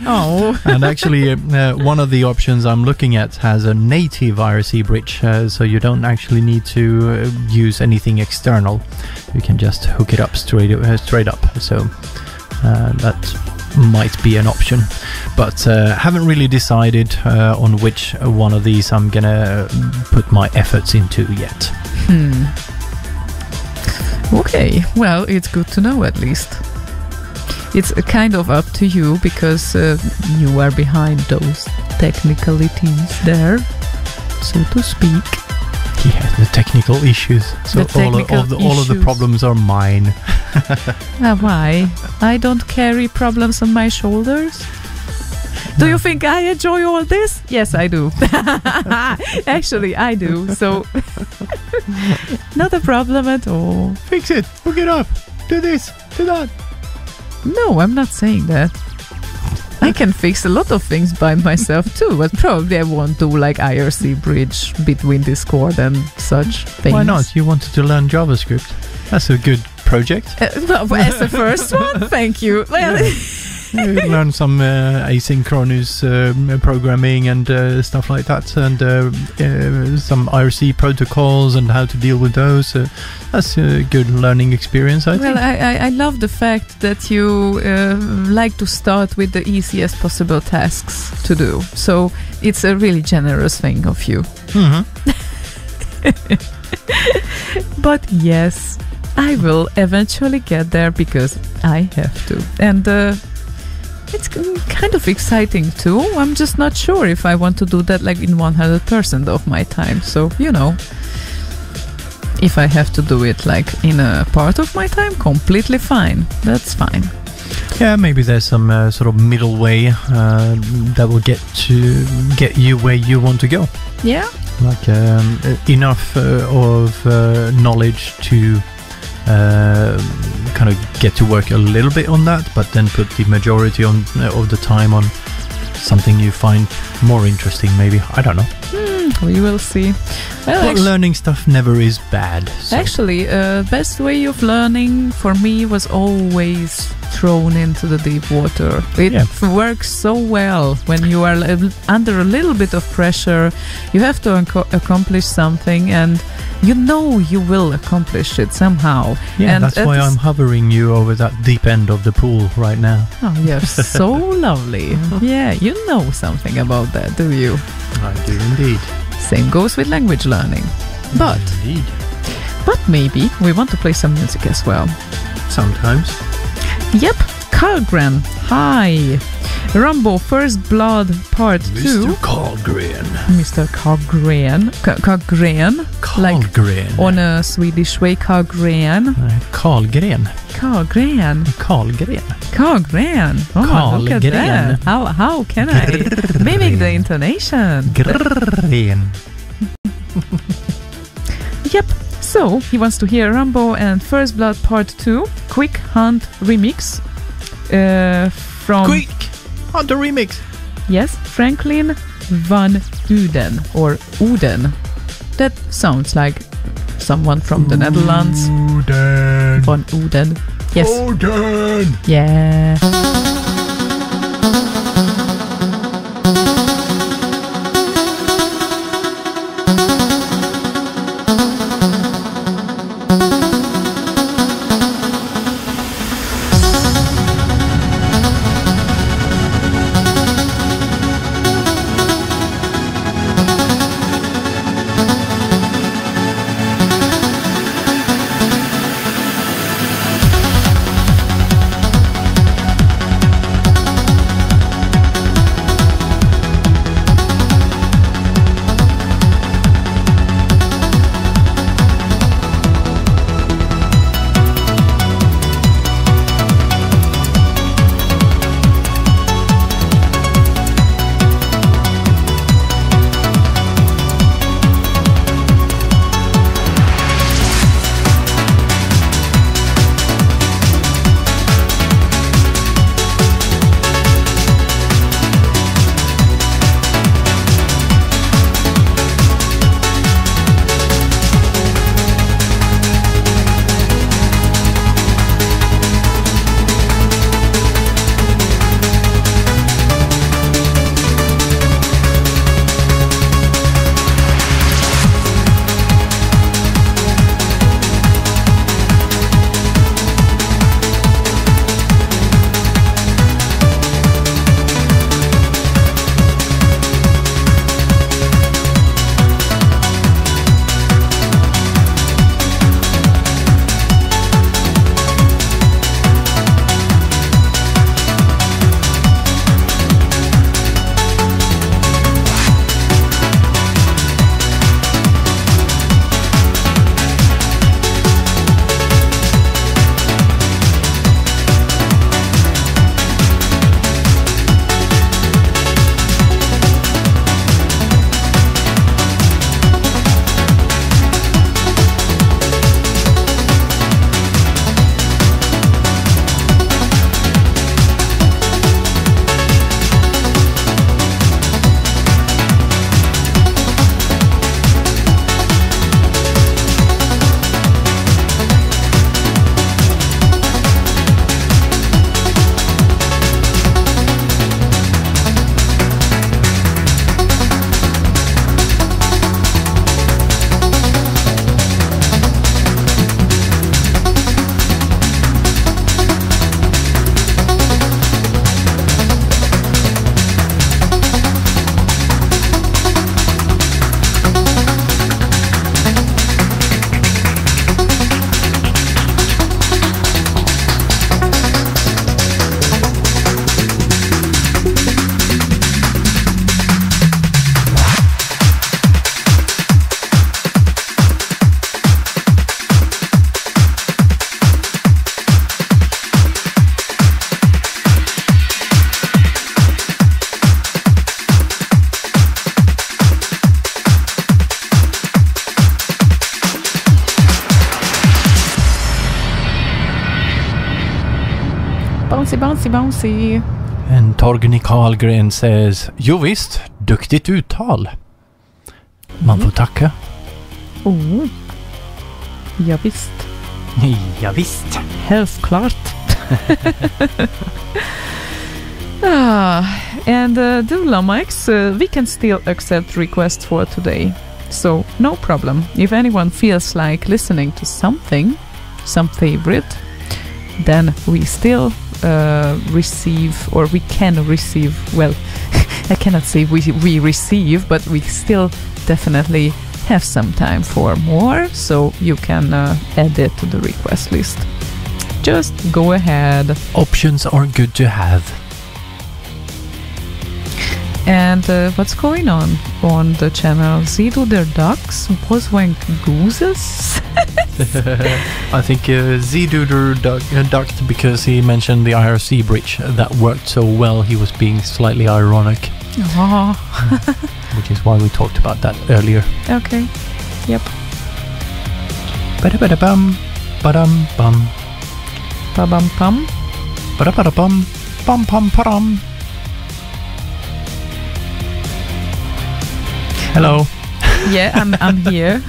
Oh. And actually, one of the options I'm looking at has a native IRC bridge, so you don't actually need to use anything external. You can just hook it up straight up. So that might be an option, but haven't really decided on which one of these I'm gonna put my efforts into yet. Okay, well, it's good to know at least. It's kind of up to you because you are behind those technicalities there, so to speak. Yeah, the technical issues. So all of the problems are mine. Why? I don't carry problems on my shoulders. Do you think I enjoy all this? Yes, I do. Actually, I do. So, not a problem at all. Fix it. Hook it up. Do this. Do that. No, I'm not saying that. I can fix a lot of things by myself too, but probably I won't do like IRC bridge between Discord and such things. Why not? You wanted to learn JavaScript. That's a good project. Well, as the first one, thank you. Well, You learn some asynchronous programming and stuff like that, and some IRC protocols and how to deal with those. That's a good learning experience, I think. Well, I love the fact that you like to start with the easiest possible tasks to do. So it's a really generous thing of you. But yes, I will eventually get there because I have to. And it's kind of exciting too. I'm just not sure if I want to do that like in 100% of my time. So, you know, if I have to do it like in a part of my time, completely fine. That's fine. Yeah, maybe there's some sort of middle way that will get you where you want to go. Yeah. Like enough of knowledge to kind of get to work a little bit on that, but then put the majority of the time on something you find more interesting, maybe. I don't know. We will see. Well, but learning stuff never is bad. So. Actually, best way of learning for me was always thrown into the deep water. It works so well when you are under a little bit of pressure. You have to accomplish something, and you know you will accomplish it somehow. Yeah, and that's why I'm hovering you over that deep end of the pool right now. Oh, you're so lovely. Yeah, you know something about that, do you? I do indeed. Same goes with language learning. But But maybe we want to play some music as well. Sometimes. Yep, Carlgren. Hi. Rambo First Blood Part 2. Mr. Carlgren. Mr. Carlgren. Carlgren. Like Carlgren. on a Swedish way, Carlgren. Carlgren. Carlgren. Carlgren. Carlgren. Oh, look at Carlgren. that. How can I mimic the intonation? Gren. Yep. So, he wants to hear Rambo and First Blood Part 2, Quick Hunt Remix from... Quick! Hunter remix! Yes, Franklin Van Uden, or Uden. That sounds like someone from the Netherlands. Uden. Van Uden. Yes. Uden. Yeah. Bouncy, bouncy, bouncy. And Torgny Karlgren says, jo visst, duktigt uttal. Man får tacka. Oh. Ja, visst. Ja, visst. Helt klart. And Dula Mike's, we can still accept requests for today. So, no problem. If anyone feels like listening to something, some favorite, then we still receive, or we can receive, well, I cannot say we receive, but we still definitely have some time for more, so you can add it to the request list. Just go ahead. Options are good to have. And what's going on the channel? Ziduder ducks? Boswank gooses? I think Ziduder ducked because he mentioned the IRC bridge that worked so well. He was being slightly ironic. Which is why we talked about that earlier. Okay. Yep. Ba-da-ba-da-bum. Ba-dum-bum. Ba-bum-pum. Ba-da-ba-da-bum. Bum-pum-pa-dum. Hello. Yeah, I'm here.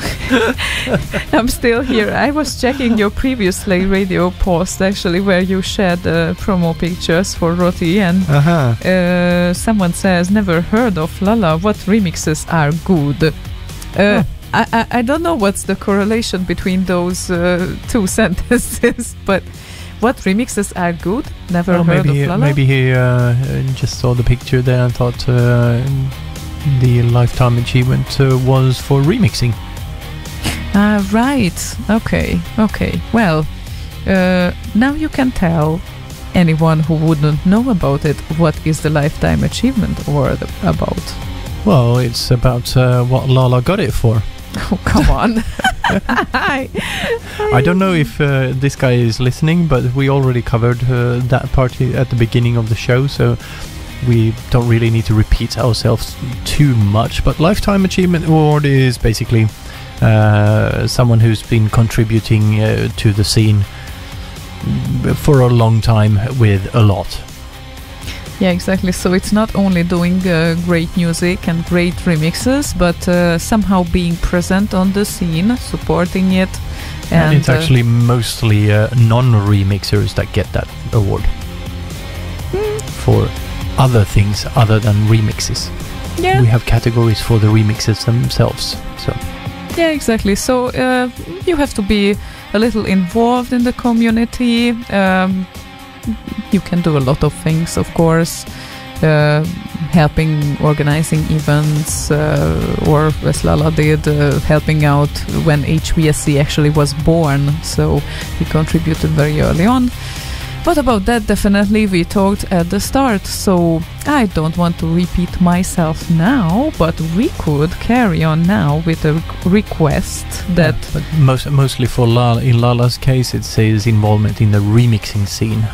I'm still here. I was checking your previous Slay Radio post, actually, where you shared promo pictures for ROTY, and someone says, never heard of Lala. What remixes are good? I don't know what's the correlation between those two sentences, but what remixes are good? Never heard of Lala? Maybe he just saw the picture there and thought the lifetime achievement was for remixing. Right. Okay. Well, now you can tell anyone who wouldn't know about it what is the lifetime achievement award about. Well, it's about what Lala got it for. Oh, come on. I don't know if this guy is listening, but we already covered that part at the beginning of the show, so we don't really need to repeat ourselves too much. But Lifetime Achievement Award is basically someone who's been contributing to the scene for a long time with a lot. Yeah, exactly. So it's not only doing great music and great remixes, but somehow being present on the scene, supporting it. And it's actually mostly non-remixers that get that award for other things other than remixes. Yeah. We have categories for the remixes themselves. So yeah, exactly. So you have to be a little involved in the community. You can do a lot of things, of course, helping organizing events, or as Lala did, helping out when HVSC actually was born. So he contributed very early on. But about that, definitely we talked at the start, so I don't want to repeat myself now, but we could carry on now with a request that... Yeah, but mostly for Lala, in Lala's case, it's his involvement in the remixing scene,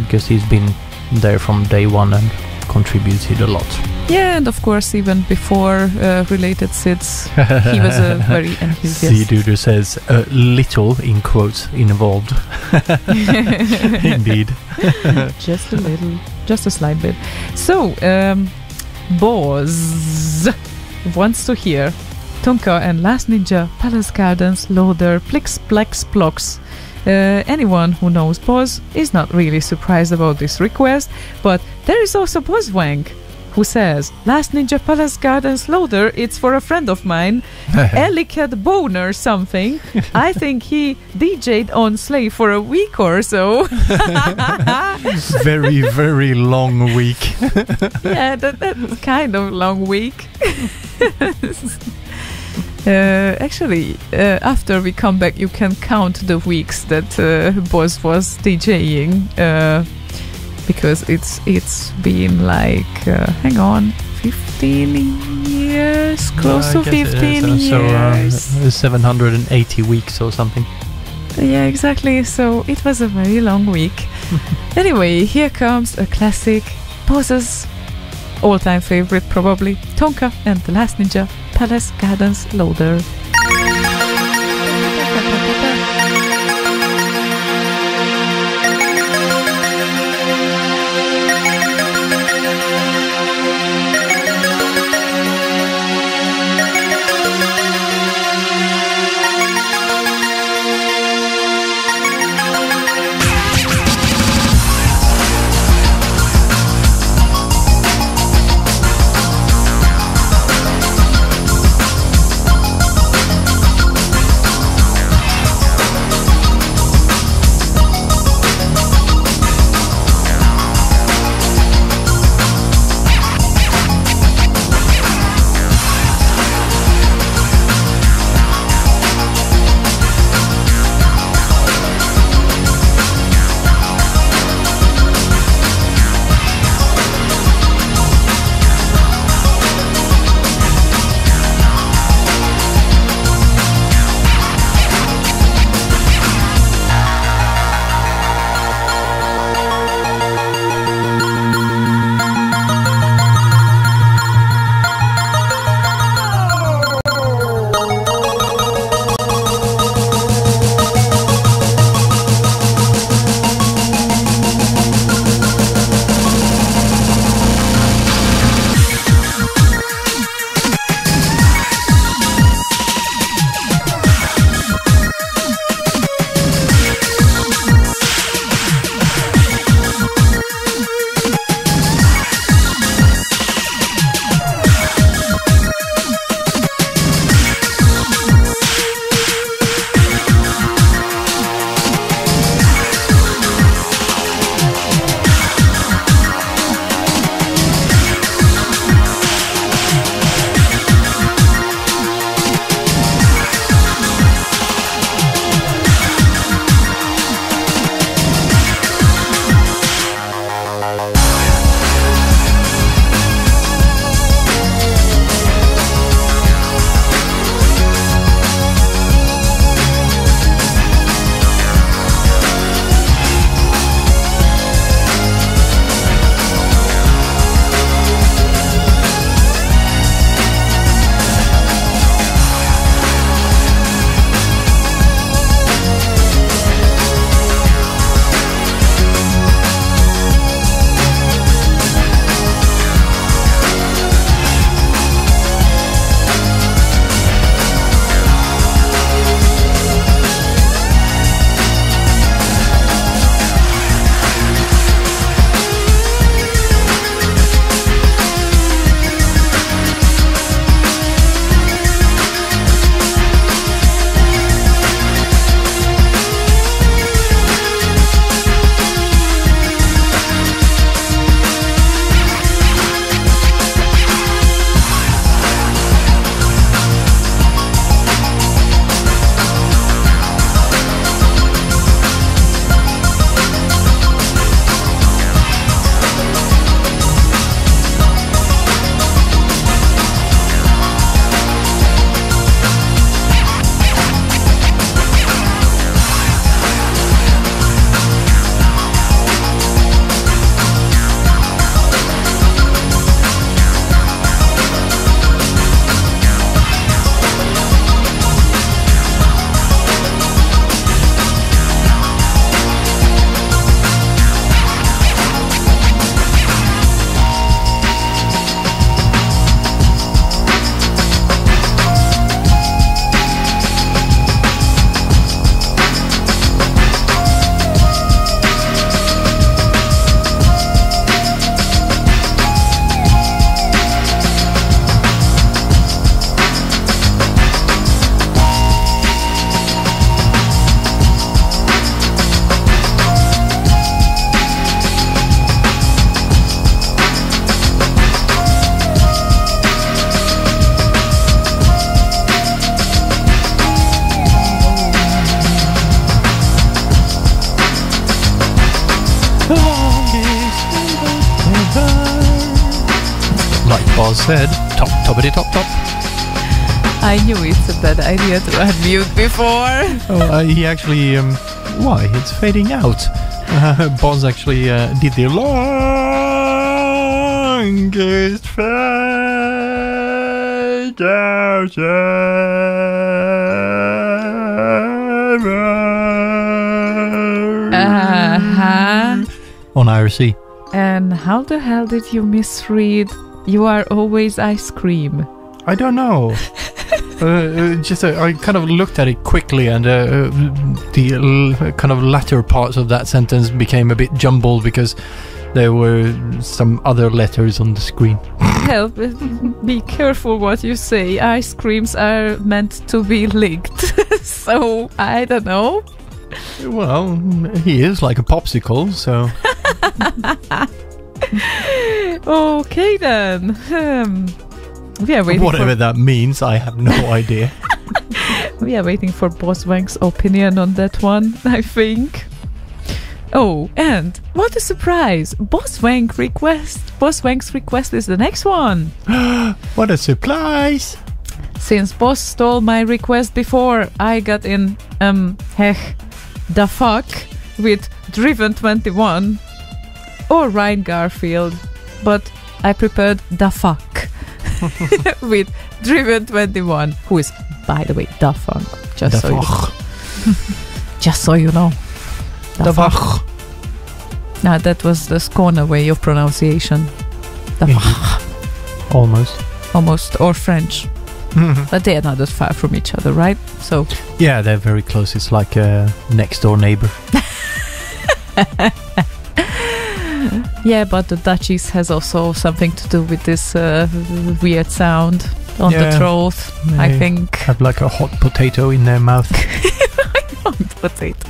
because he's been there from day one and contributed a lot. Yeah, and of course, even before Related Sits, he was a very enthusiastic. Ziduder says, little, in quotes, involved. Indeed. Just a little, just a slight bit. So, Boz wants to hear Tonka and Last Ninja, Palace Gardens, Loader, Plix, Plex, Plox. Anyone who knows Boz is not really surprised about this request, but there is also Bozwank, who says, Last Ninja Palace Gardens Loader, it's for a friend of mine, Elicat Boner something. I think he DJ'd on Slay for a week or so. Very, very long week. Yeah, that's kind of long week. Actually, after we come back, you can count the weeks that Boz was DJing, because it's been like, hang on, 15 years, close to 15 years. So 780 weeks or something. Yeah, exactly. So it was a very long week. Anyway, here comes a classic, Boz's all-time favorite probably, Tonka and the Last Ninja, Palace Gardens Loader. Boss said, top, toppity top, top. I knew it's a bad idea to unmute before. Oh, he actually, why? It's fading out. Boss actually did the longest fade out Uh-huh. on IRC. And how the hell did you misread "You are always ice cream"? I don't know. I kind of looked at it quickly, and the kind of latter parts of that sentence became a bit jumbled because there were some other letters on the screen. Help! Be careful what you say. Ice creams are meant to be licked, so I don't know. Well, he is like a popsicle, so... Okay then. We are waiting whatever that means, I have no idea. We are waiting for Boss Wank's opinion on that one, I think. Oh, and what a surprise! Boss Wank's request is the next one. What a surprise! Since Boss stole my request before, I got in the fuck with Driven 21 or Ryan Garfield, but I prepared the fuck with Driven 21, who is, by the way, Da Funk. Just so you know. Da fuck. Now that was the Skåne way of pronunciation. Da fuck. Almost. Or French. But they are not that far from each other, right? So yeah, they're very close. It's like a next door neighbor. Yeah, but the Dutchies has also something to do with this weird sound on the throat, I think. Have like a hot potato in their mouth. Hot potato.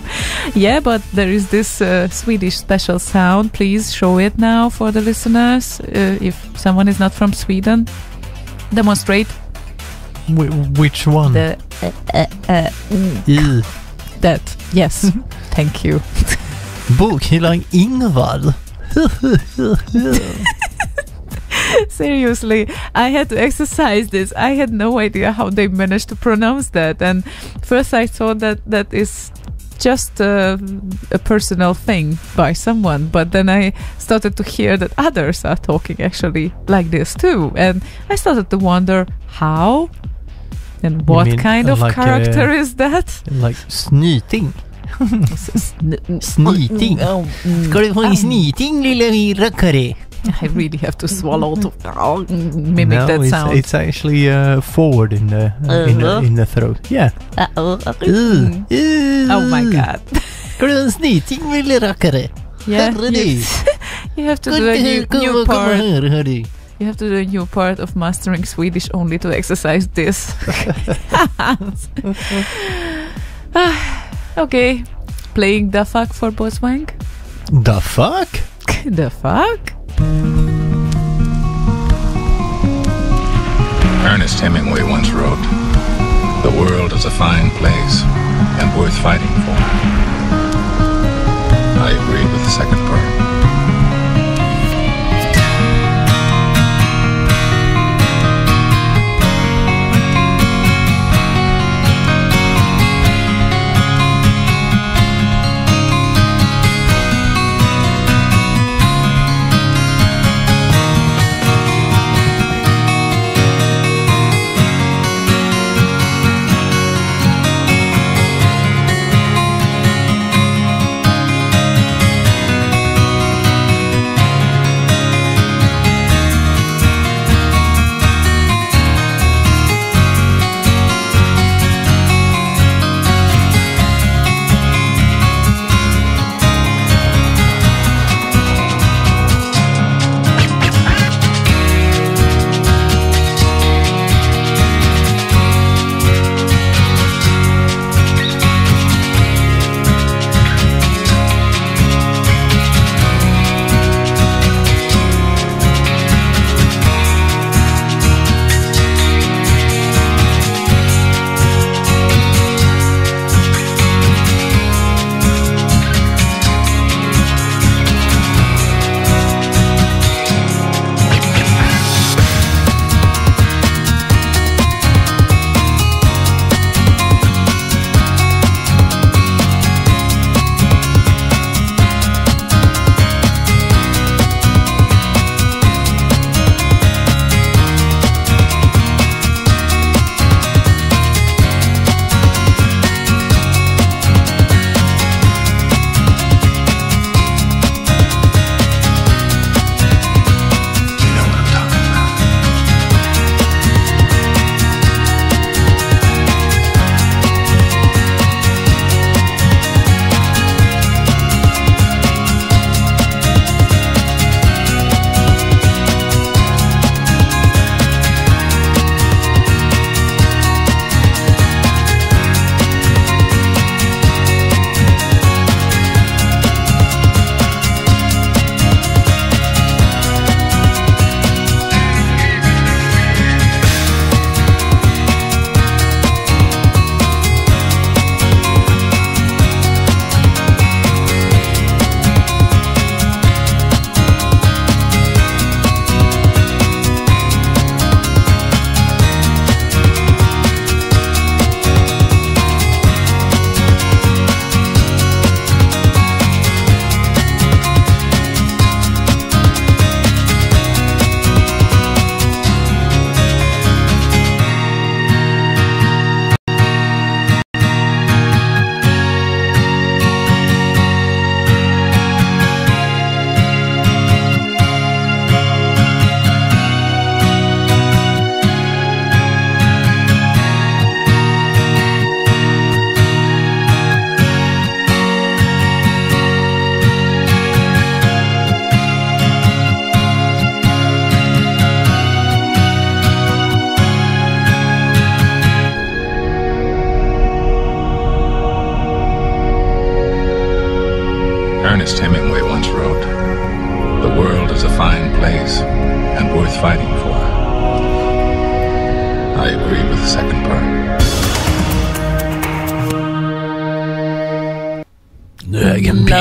Yeah, but there is this Swedish special sound. Please show it now for the listeners. If someone is not from Sweden, demonstrate. Which one? The that. Yes. Thank you. Bokhylang Ingvar. Seriously, I had to exercise this. I had no idea how they managed to pronounce that, and first I thought that is just a personal thing by someone, but then I started to hear that others are talking actually like this too, and I started to wonder how and what kind of like character is that? Like snyting. Snyting. Ska du få en snyting, lilla rackare? I really have to swallow to mimic that sound. It's actually forward in the in the throat. Yeah. Oh my god. Ska du en snyting, lilla rackare? Yeah. You have to do a new part. You have to do a new part of mastering Swedish only to exercise this. Okay, playing the fuck for Boss Wank. The fuck? The fuck? Ernest Hemingway once wrote, "The world is a fine place and worth fighting for." I agreed with the second part.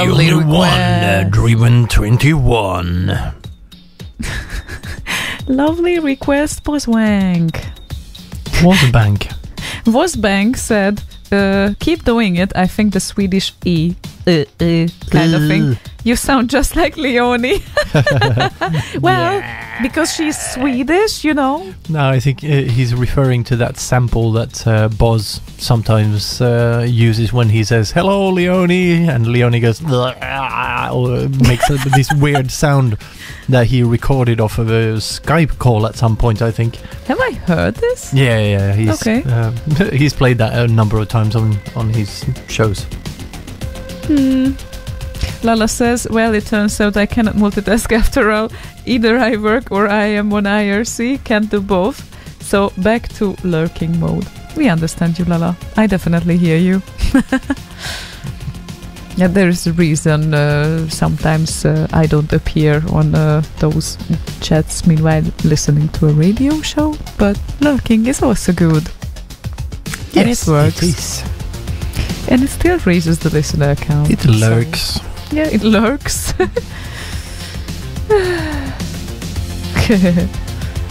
Lovely only one, request. Driven 21. Lovely request, Boswank. Wasbank. Vosbank said, keep doing it. I think the Swedish kind of thing. You sound just like Leonie. Well, because she's Swedish, you know. No, I think he's referring to that sample that Boz sometimes uses when he says, hello, Leonie, and Leonie goes, or makes this weird sound that he recorded off of a Skype call at some point, I think. Have I heard this? Yeah, he's, Okay. He's played that a number of times on his shows. Lala says, well, it turns out I cannot multitask after all. Either I work or I am on IRC. Can't do both. So back to lurking mode. We understand you, Lala. I definitely hear you. Yeah, there is a reason sometimes I don't appear on those chats meanwhile listening to a radio show. But lurking is also good. And it works. It is. And it still raises the listener count. It lurks. Yeah, it lurks.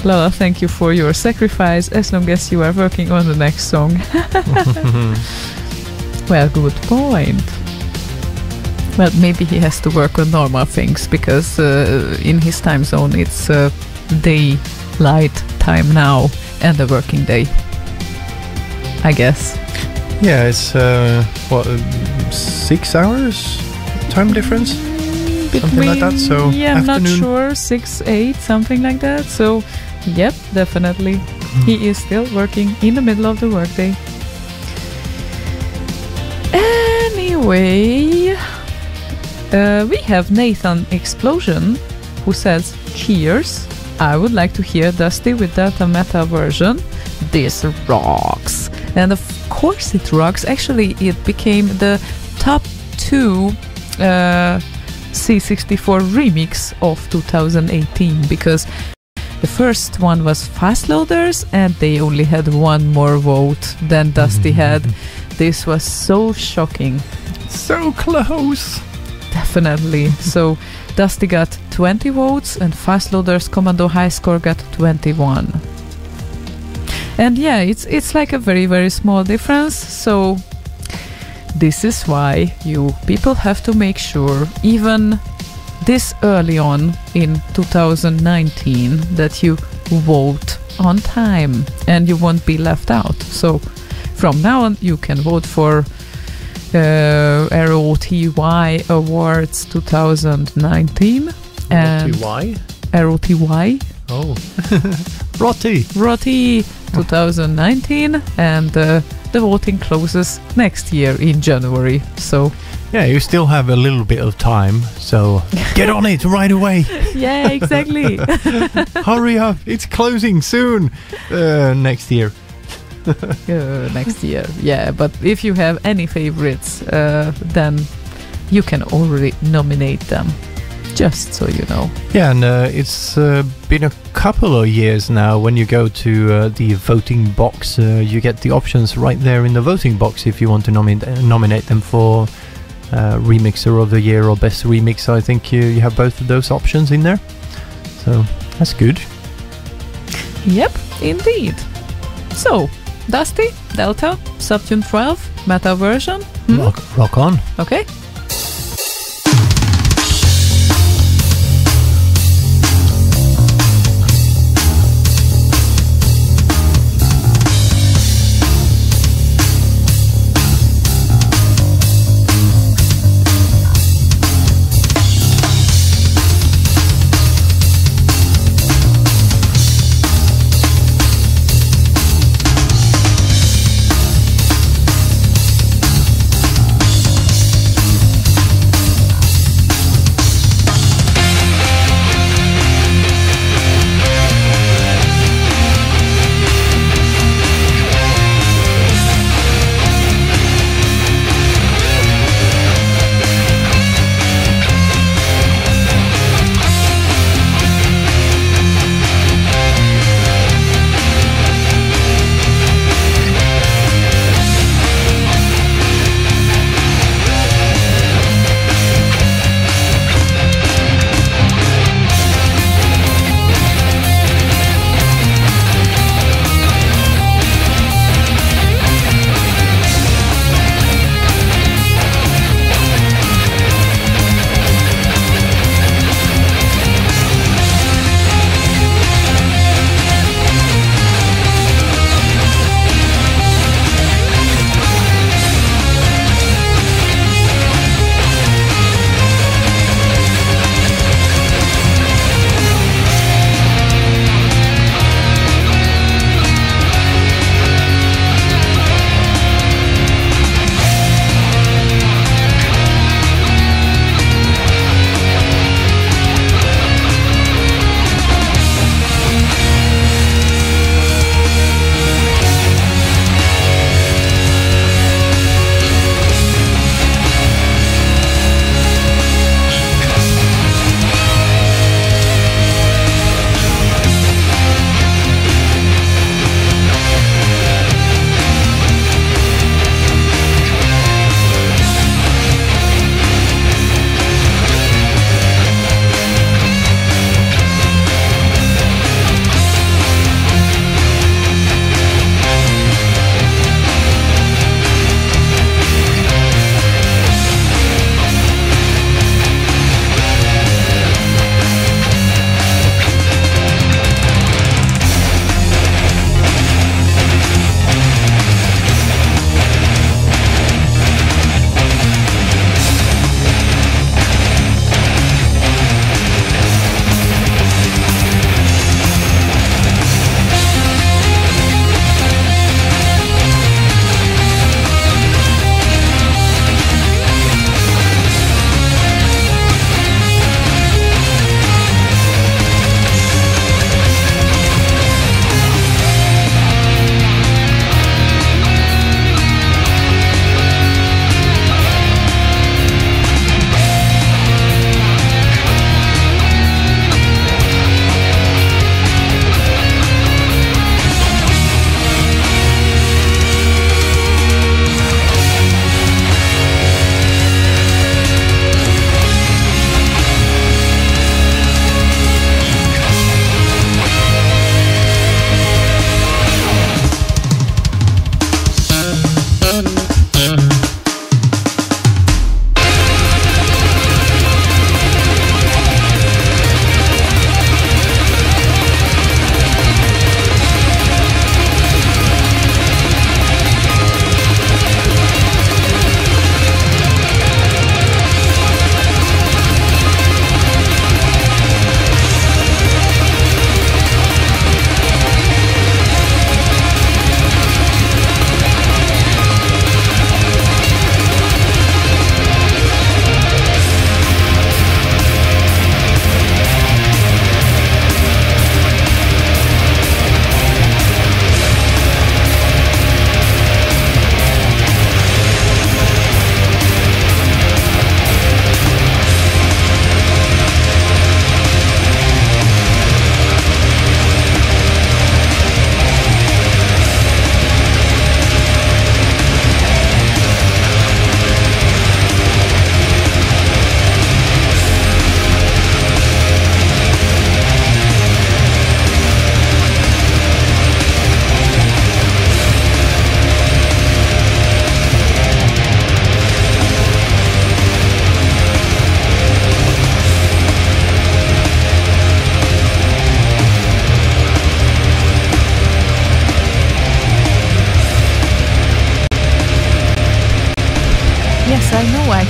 Lola, thank you for your sacrifice as long as you are working on the next song. Well, good point. Well, maybe he has to work on normal things because in his time zone it's daylight time now and a working day, I guess. Yeah, it's 6 hours time difference? Something like that, so yeah, I'm not afternoon. sure, 6, 8, something like that. So, yep, definitely. He is still working in the middle of the workday. Anyway, we have Nathan Explosion who says, cheers. I would like to hear Dusty with Delta Meta version. This rocks. And of course it rocks. Actually, it became the top 2 C64 remix of 2018 because the first one was Fast Loaders and they only had one more vote than Dusty had. This was so shocking. So close. Definitely. So Dusty got 20 votes and Fast Loaders Commando High Score got 21. And yeah, it's like a very, very small difference. So this is why you people have to make sure, even this early on in 2019, that you vote on time and you won't be left out. So from now on, you can vote for ROTY Awards 2019 and ROTY? ROTY. Oh. ROTY 2019 and the voting closes next year in January. So yeah, you still have a little bit of time, so get on it right away. yeah, exactly. Hurry up, it's closing soon. Next year. Next year, yeah. But if you have any favorites, then you can already nominate them. Just so you know. Yeah, and it's been a couple of years now. When you go to the voting box, you get the options right there in the voting box if you want to nominate them for Remixer of the Year or Best Remix. I think you have both of those options in there. So that's good. Yep, indeed. So, Dusty, Delta, Subtune 12, Meta version. Rock on. Okay.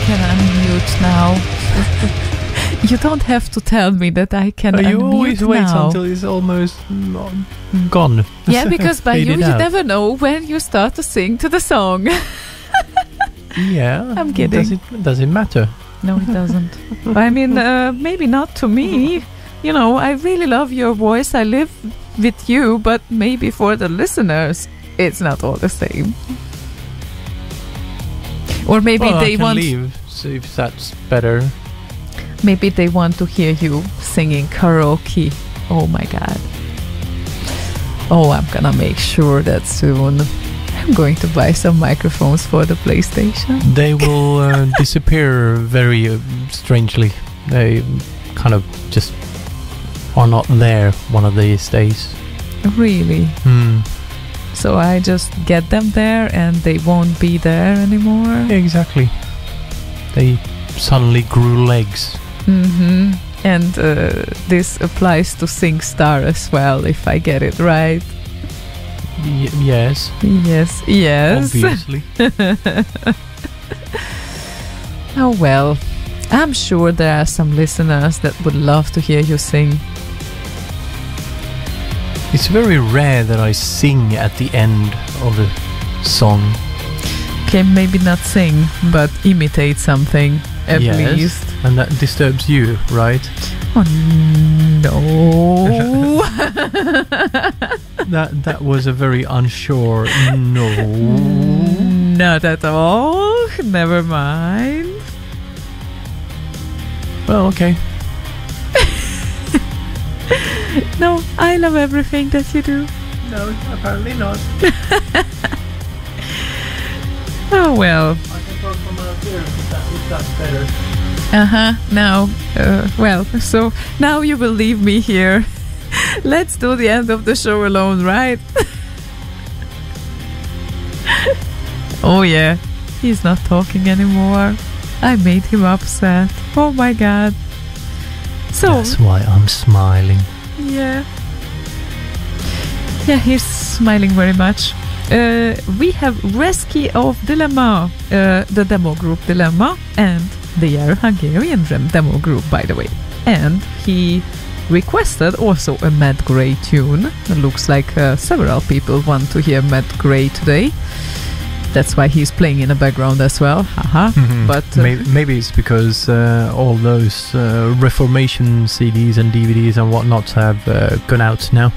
can unmute now. You don't have to tell me that I can unmute You always wait now. until it's almost gone. Yeah, because by you Faded out. never know when you start to sing to the song. Yeah. I'm kidding. Does it matter? No, it doesn't. I mean, maybe not to me. You know, I really love your voice. I live with you, but maybe for the listeners, it's not all the same. Or maybe Well, they I can want. leave, see if that's better. Maybe they want to hear you singing karaoke. Oh my god. Oh, I'm gonna make sure that soon. I'm going to buy some microphones for the PlayStation. They will disappear very strangely. They kind of just are not there one of these days. Really? Hmm. So I just get them there and they won't be there anymore? Exactly. They suddenly grew legs. Mm-hmm. And this applies to SingStar as well, if I get it right. Yes. Yes, yes. Obviously. Oh well, I'm sure there are some listeners that would love to hear you sing. It's very rare that I sing at the end of a song. Okay, maybe not sing, but imitate something at Yes. least. And that disturbs you, right? Oh no. That was a very unsure no. Not at all. Never mind. Well, okay. No, I love everything that you do. No, apparently not. Oh well. I can talk from out here if that's better. Now, well, so now you will leave me here. Let's do the end of the show alone, right? Oh yeah, he's not talking anymore. I made him upset. Oh my god. So, That's why I'm smiling. yeah. Yeah, he's smiling very much. We have Rescue of Dilemma, the demo group Dilemma, and they are a Hungarian demo group, by the way. And he requested also a Matt Gray tune. It looks like several people want to hear Matt Gray today. That's why he's playing in the background as well. Haha. But maybe it's because all those Reformation CDs and DVDs and whatnot have gone out now.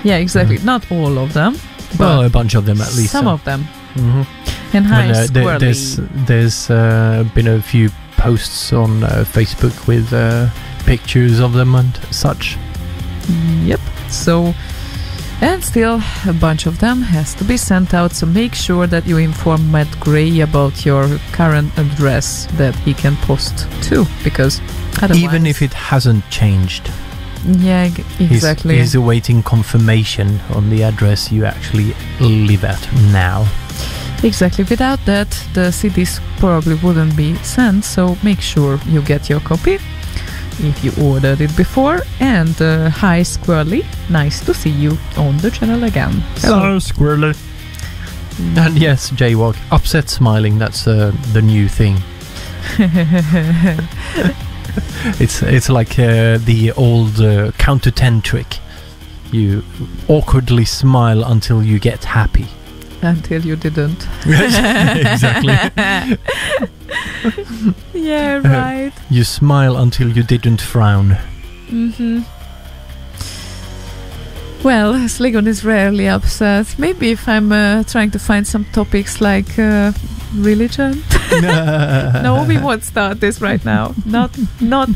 yeah, exactly. Not all of them. Well, But a bunch of them at least. some of them. Mhm. And hi, Well, Squirrely. there's been a few posts on Facebook with pictures of them and such. Yep. So, and still a bunch of them has to be sent out. So make sure that you inform Matt Gray about your current address that he can post to, because otherwise, Even if it hasn't changed. yeah, exactly. He's awaiting confirmation on the address you actually live at now. Exactly. Without that, the CDs probably wouldn't be sent. So make sure you get your copy if you ordered it before. And hi, Squirrely. Nice to see you on the channel again. Hello, Squirrely. And yes, Jaywalk. Upset smiling, that's the new thing. It's like the old count to 10 trick. You awkwardly smile until you get happy. Until you didn't. Exactly. Yeah, right. You smile until you didn't frown. Mm-hmm. Well, Slaygon is rarely upset. Maybe if I'm trying to find some topics like religion. No, we won't start this right now. Not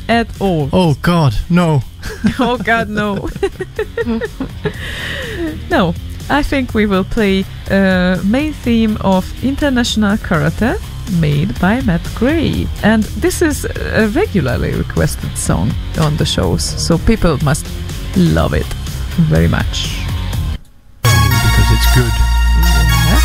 at all. Oh God, no. Oh God, no. No, I think we will play main theme of International Karate, made by Matt Gray. And this is a regularly requested song on the shows, so people must love it very much. Because it's good. Yeah.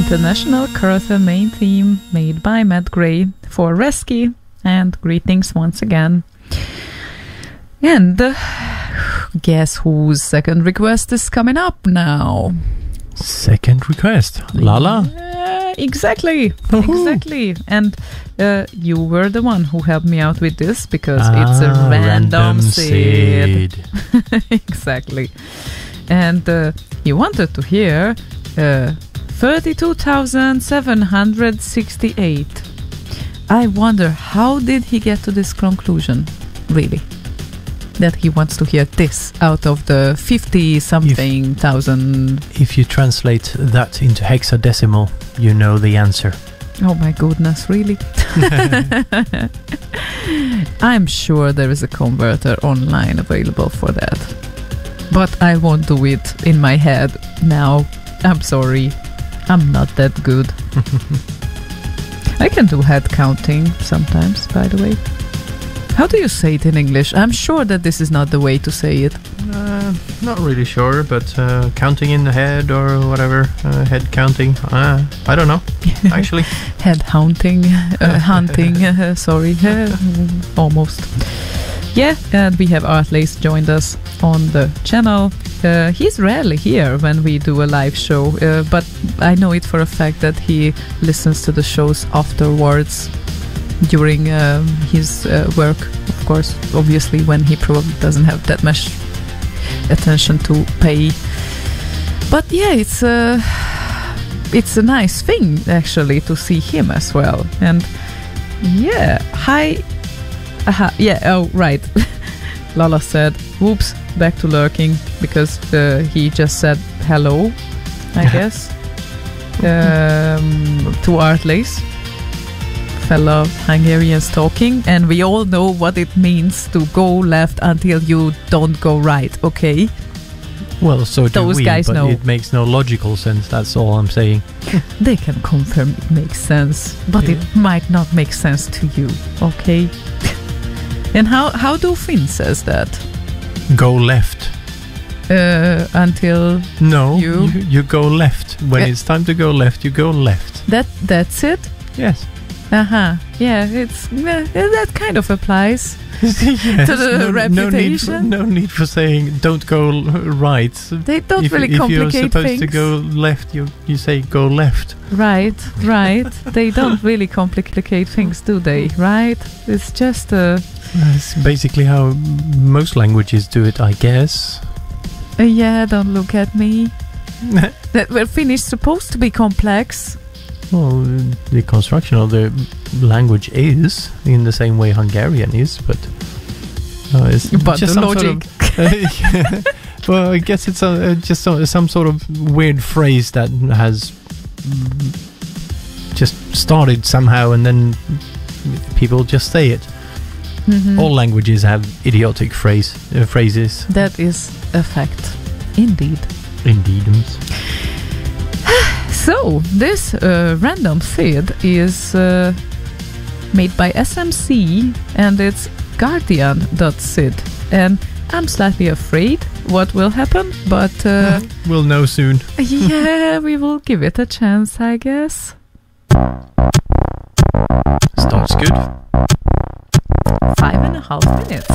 international Karate main theme made by Matt Gray for Reski, and greetings once again. And guess whose second request is coming up now? Second request. Lala? Exactly. Woohoo. Exactly. And you were the one who helped me out with this because it's a random seed. Exactly. And he wanted to hear 32,768. I wonder, how did he get to this conclusion, really? That he wants to hear this out of the 50-something thousand. If you translate that into hexadecimal, you know the answer. Oh my goodness, really? I'm sure there is a converter online available for that. But I won't do it in my head now. I'm sorry. I'm not that good. I can do head counting sometimes, by the way. How do you say it in English? I'm sure that this is not the way to say it. Not really sure, but counting in the head or whatever, head counting. I don't know, actually. Head hunting, sorry, almost. Yeah, and we have Artlace joined us on the channel. He's rarely here when we do a live show, but I know it for a fact that he listens to the shows afterwards during his work, of course, obviously, when he probably doesn't have that much attention to pay. But yeah, it's a nice thing actually to see him as well. And yeah, hi. Yeah, oh right. Lala said, whoops, back to lurking, because he just said hello, I guess, to Artlace, fellow Hungarians talking, and we all know what it means to go left until you don't go right, okay? Well, so do Those we, guys but know. it makes no logical sense, that's all I'm saying. They can confirm it makes sense, but Yeah. it might not make sense to you, okay? And how do Finn says that? Go left. Until No, You? you go left. When it's time to go left, you go left. that's it? Yes. Yeah, it's that kind of applies. Yes, To the reputation? No need for saying don't go right. They don't really if you're complicate supposed things. to go left, you say go left. Right. They don't really complicate things, do they? Right? It's just That's basically how most languages do it, I guess. yeah, don't look at me. That Finnish supposed to be complex. Well, the construction of the language is in the same way Hungarian is, but it's But just the some logic. Well, I guess it's just some sort of weird phrase that has just started somehow, and then people just say it. Mhm. All languages have idiotic phrases. That is a fact. Indeed. Indeed. So, this random feed is made by SMC, and it's guardian.sid. And I'm slightly afraid what will happen, but We'll know soon. yeah, we will give it a chance, I guess. Starts good. 5.5 minutes.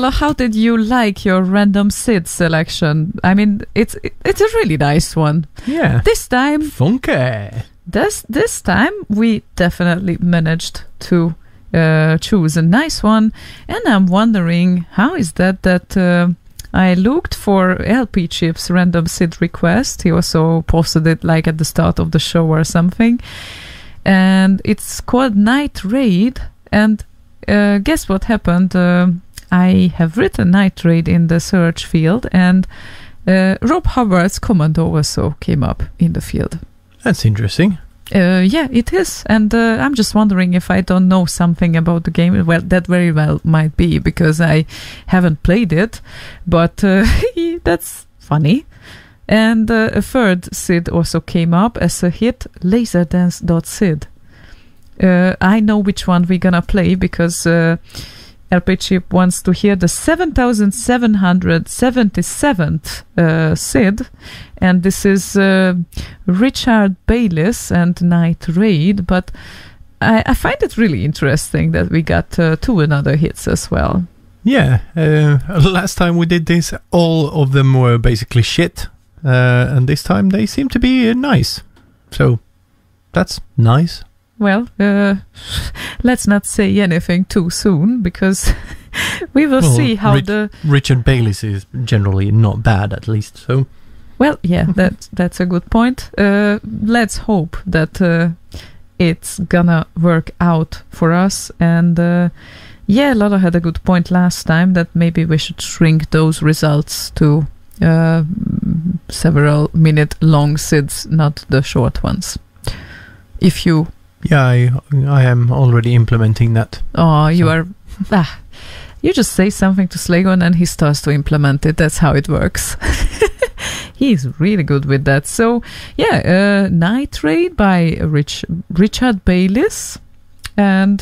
Lalo, how did you like your random SID selection? I mean, it's a really nice one. Yeah. This time, Funky. this time we definitely managed to choose a nice one, and I'm wondering how is that I looked for LP Chip's random SID request. He also posted it like at the start of the show or something, and it's called Night Raid. And guess what happened? I have written Night Raid in the search field, and Rob Hubbard's commando also came up in the field. That's interesting. Yeah, it is. And I'm just wondering if I don't know something about the game. Well, that very well might be, because I haven't played it. But that's funny. And a third SID also came up as a hit, laserdance.sid. I know which one we're gonna play, because LP Chip wants to hear the 7777th SID, and this is Richard Bayliss and Night Raid. But I find it really interesting that we got two another hits as well. Yeah, last time we did this, all of them were basically shit, and this time they seem to be nice. So that's nice. Well, let's not say anything too soon, because we will see how Richard Bayliss is generally not bad, at least. So, well, yeah, that's a good point. Let's hope that it's gonna work out for us. And yeah, Lalo had a good point last time that maybe we should shrink those results to several minute long SIDs, not the short ones. If you... Yeah, I am already implementing that. Oh, you are... you just say something to Slaygon and he starts to implement it. That's how it works. He's really good with that. So, yeah, Night Raid by Richard Bayliss and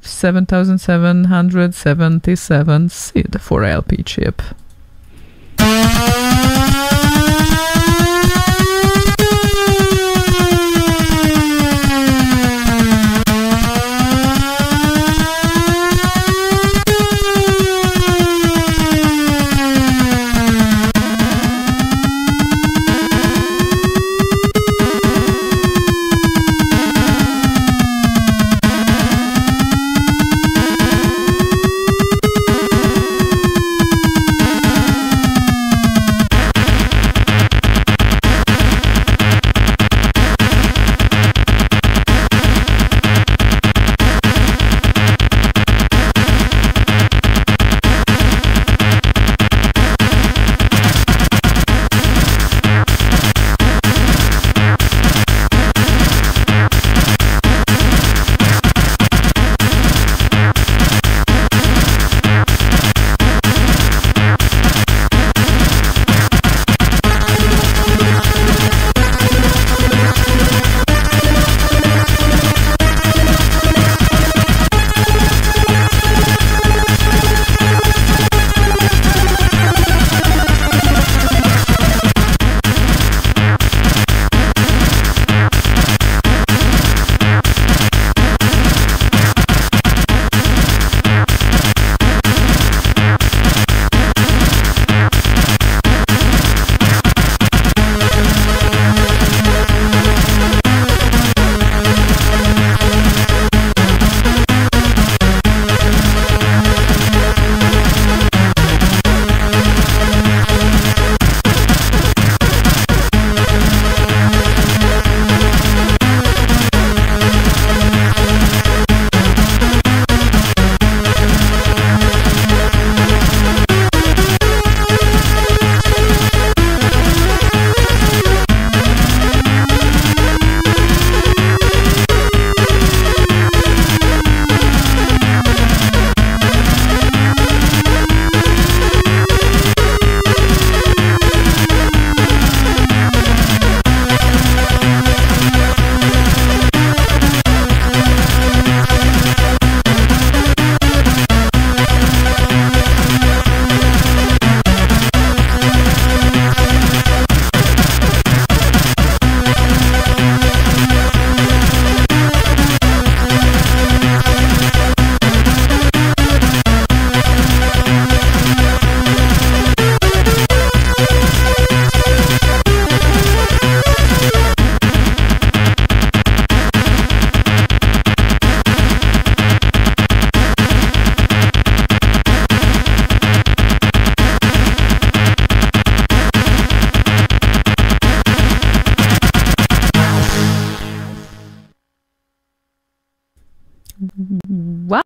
7777 SID for LP Chip.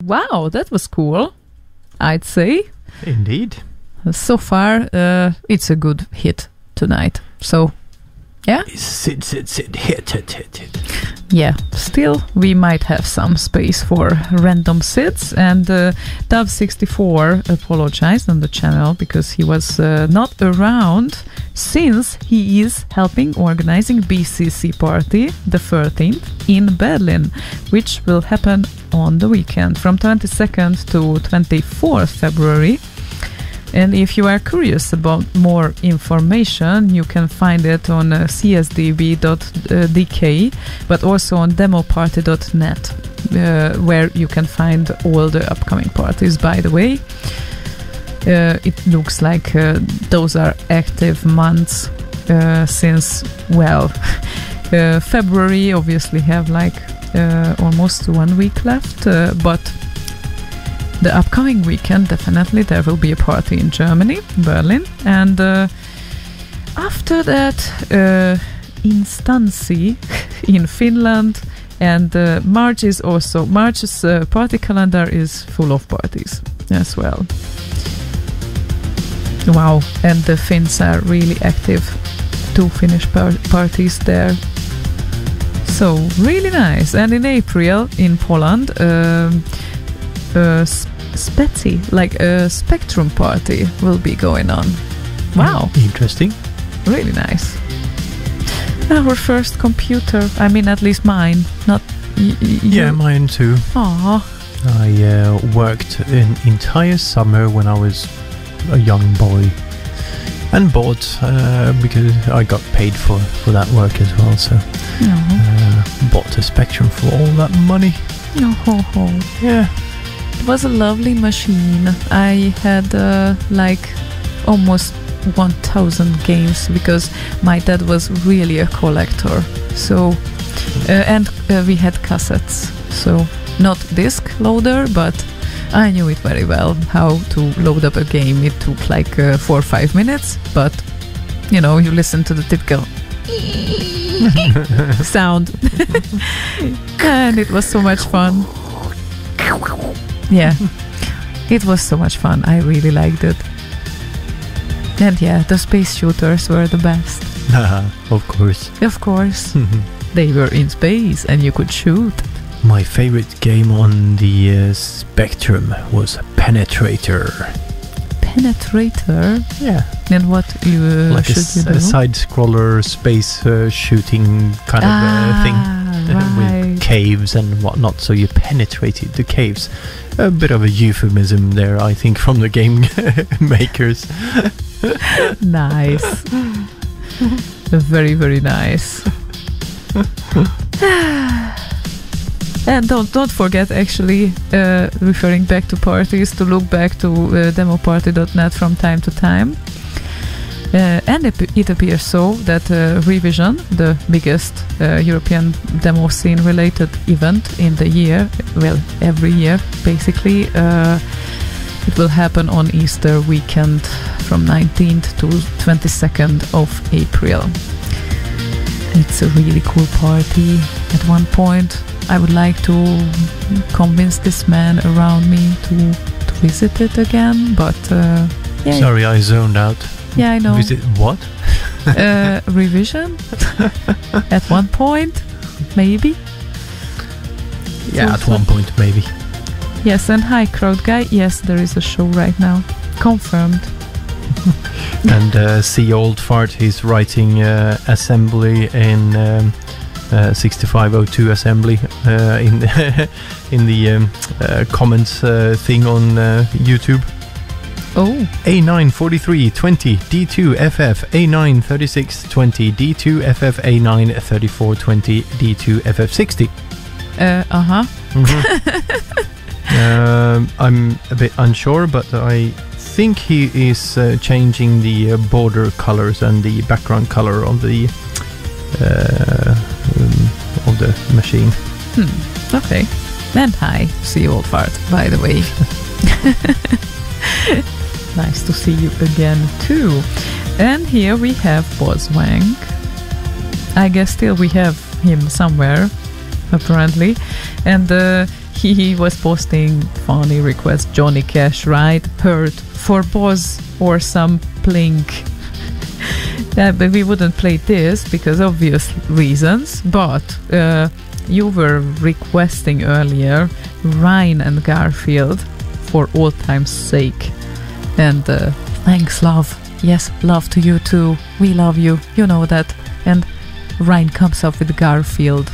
Wow, that was cool, I'd say. Indeed. So far, it's a good hit tonight. So, yeah. Sid, hit. Yeah, still we might have some space for random sits, and Dove64 apologized on the channel because he was not around since he is helping organizing BCC party the 13th in Berlin, which will happen on the weekend from 22nd to 24th February. And if you are curious about more information, you can find it on csdb.dk, but also on demoparty.net, where you can find all the upcoming parties, by the way. It looks like those are active months since, well, February obviously have like almost 1 week left, but the upcoming weekend, definitely, there will be a party in Germany, Berlin, and after that, Instancy in Finland, and March's party calendar is full of parties as well. Wow, and the Finns are really active, 2 Finnish parties there. So, really nice. And in April, in Poland, Spetsy, like a Spectrum party, will be going on. Wow. Interesting. Really nice. Our first computer, I mean, at least mine, not yeah, mine too. Aww. I worked an entire summer when I was a young boy and bought, because I got paid for that work as well, so bought a Spectrum for all that money. Yeah. It was a lovely machine. I had like almost 1,000 games because my dad was really a collector. So, and we had cassettes. So, not disc loader, but I knew it very well how to load up a game. It took like 4 or 5 minutes, but you know, you listen to the typical sound, and it was so much fun. Yeah, it was so much fun. I really liked it. And yeah, the space shooters were the best. Of course. Of course. They were in space and you could shoot. My favorite game on the Spectrum was Penetrator. Penetrator? Yeah. And what you like should you do? A side-scroller space shooting kind of thing. Right. With caves and whatnot, so you penetrated the caves. A bit of a euphemism there, I think, from the game makers. Nice. Very, very nice. And don't forget, actually, referring back to parties, to look back to demoparty.net from time to time. And it appears so that Revision, the biggest European demo scene related event in the year, well, every year basically, it will happen on Easter weekend from 19th to 22nd of April. It's a really cool party. At one point, I would like to convince this man around me to visit it again, but yeah. Sorry, I zoned out. Yeah, I know. Visit what? Revision? At one point, maybe? Yeah, at one point, maybe. Yes, and hi, Crowd Guy. Yes, there is a show right now. Confirmed. And C. Old Fart, he's writing assembly in 6502 assembly in the comments thing on YouTube. Oh. A94320 D2FF A93620 D2FF A93420 D2FF60. I'm a bit unsure, but I think he is changing the border colors and the background color of the machine. Okay. And hi, see you, Old Fart, by the way. Nice to see you again too. And here we have Bozwank. I guess still we have him somewhere, apparently. And he was posting funny requests. Johnny Cash, right? Hurt for Boz or some Plink. But we wouldn't play this because obvious reasons. But you were requesting earlier Ryan and Garfield for all time's sake. And thanks, love. Yes, love to you too. We love you. You know that. And Ryan comes up with Garfield.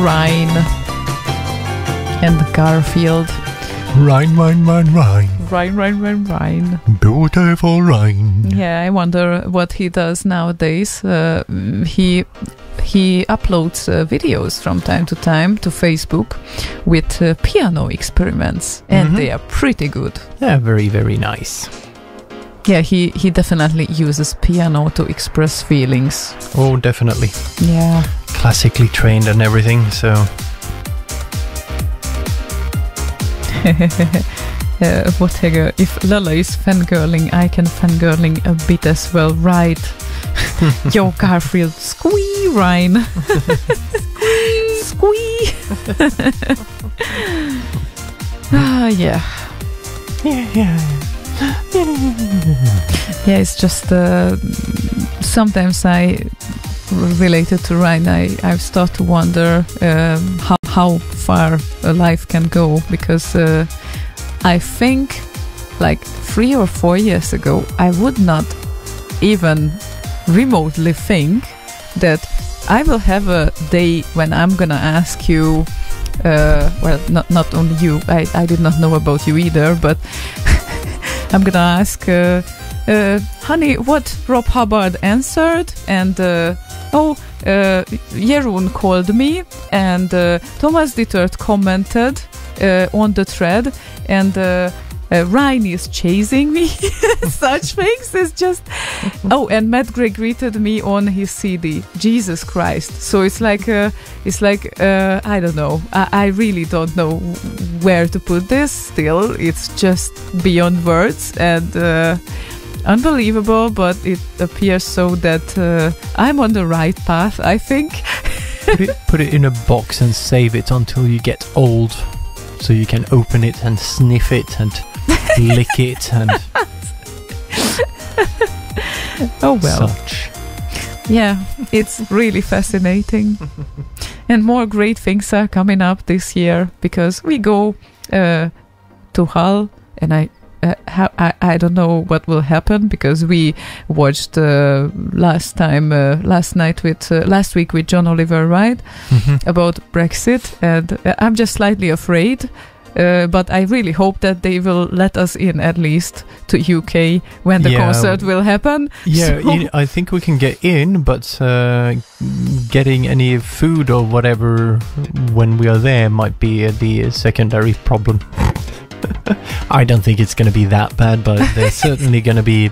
Ryan and Garfield. Ryan. Ryan. Beautiful Ryan. Yeah, I wonder what he does nowadays. He uploads videos from time to time to Facebook with piano experiments, and they are pretty good. Yeah, very, very nice. Yeah, he definitely uses piano to express feelings. Oh, definitely. Yeah. Classically trained and everything, so... Whatever. If Lala is fangirling, I can fangirling a bit as well, right? Yo, Garfield, squee, Ryan. Squee. Yeah. Yeah, it's just sometimes I related to Rhine, I've started to wonder how far a life can go, because I think like 3 or 4 years ago, I would not even remotely think that I will have a day when I'm gonna ask you, well, not only you, I did not know about you either, but I'm gonna ask, honey, what Rob Hubbard answered, and Jeroen called me, and Thomas Dittert commented on the thread, and Ryan is chasing me. Such things is just and Matt Gray greeted me on his CD. Jesus Christ. So it's like I don't know, I really don't know where to put this. Still, it's just beyond words, and unbelievable, but it appears so that I'm on the right path, I think. Put it in a box and save it until you get old, so you can open it and sniff it and lick it and oh well. Such. Yeah, it's really fascinating. And more great things are coming up this year, because we go to Hull, and I don't know what will happen, because we watched last week with John Oliver, right? About Brexit, and I'm just slightly afraid, but I really hope that they will let us in at least to UK when the concert will happen. Yeah, so I think we can get in, but getting any food or whatever when we are there might be the secondary problem. I don't think it's going to be that bad, but there's certainly going to be,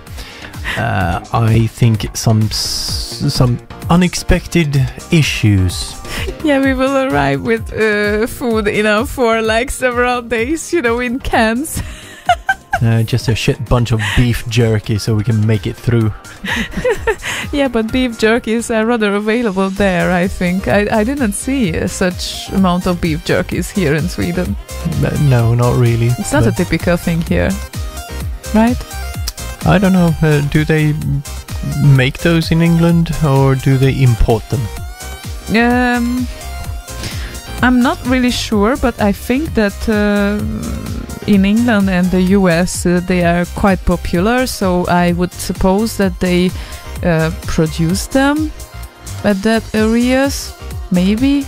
I think, some unexpected issues. Yeah, we will arrive with food enough for like several days, in cans. Just a shit bunch of beef jerky so we can make it through. Yeah, but beef jerkies are rather available there, I think. I didn't see such amount of beef jerkies here in Sweden. No, not really. It's not a typical thing here, right? I don't know. Do they make those in England, or do they import them? I'm not really sure, but I think that in England and the US they are quite popular, so I would suppose that they produce them at that areas, maybe.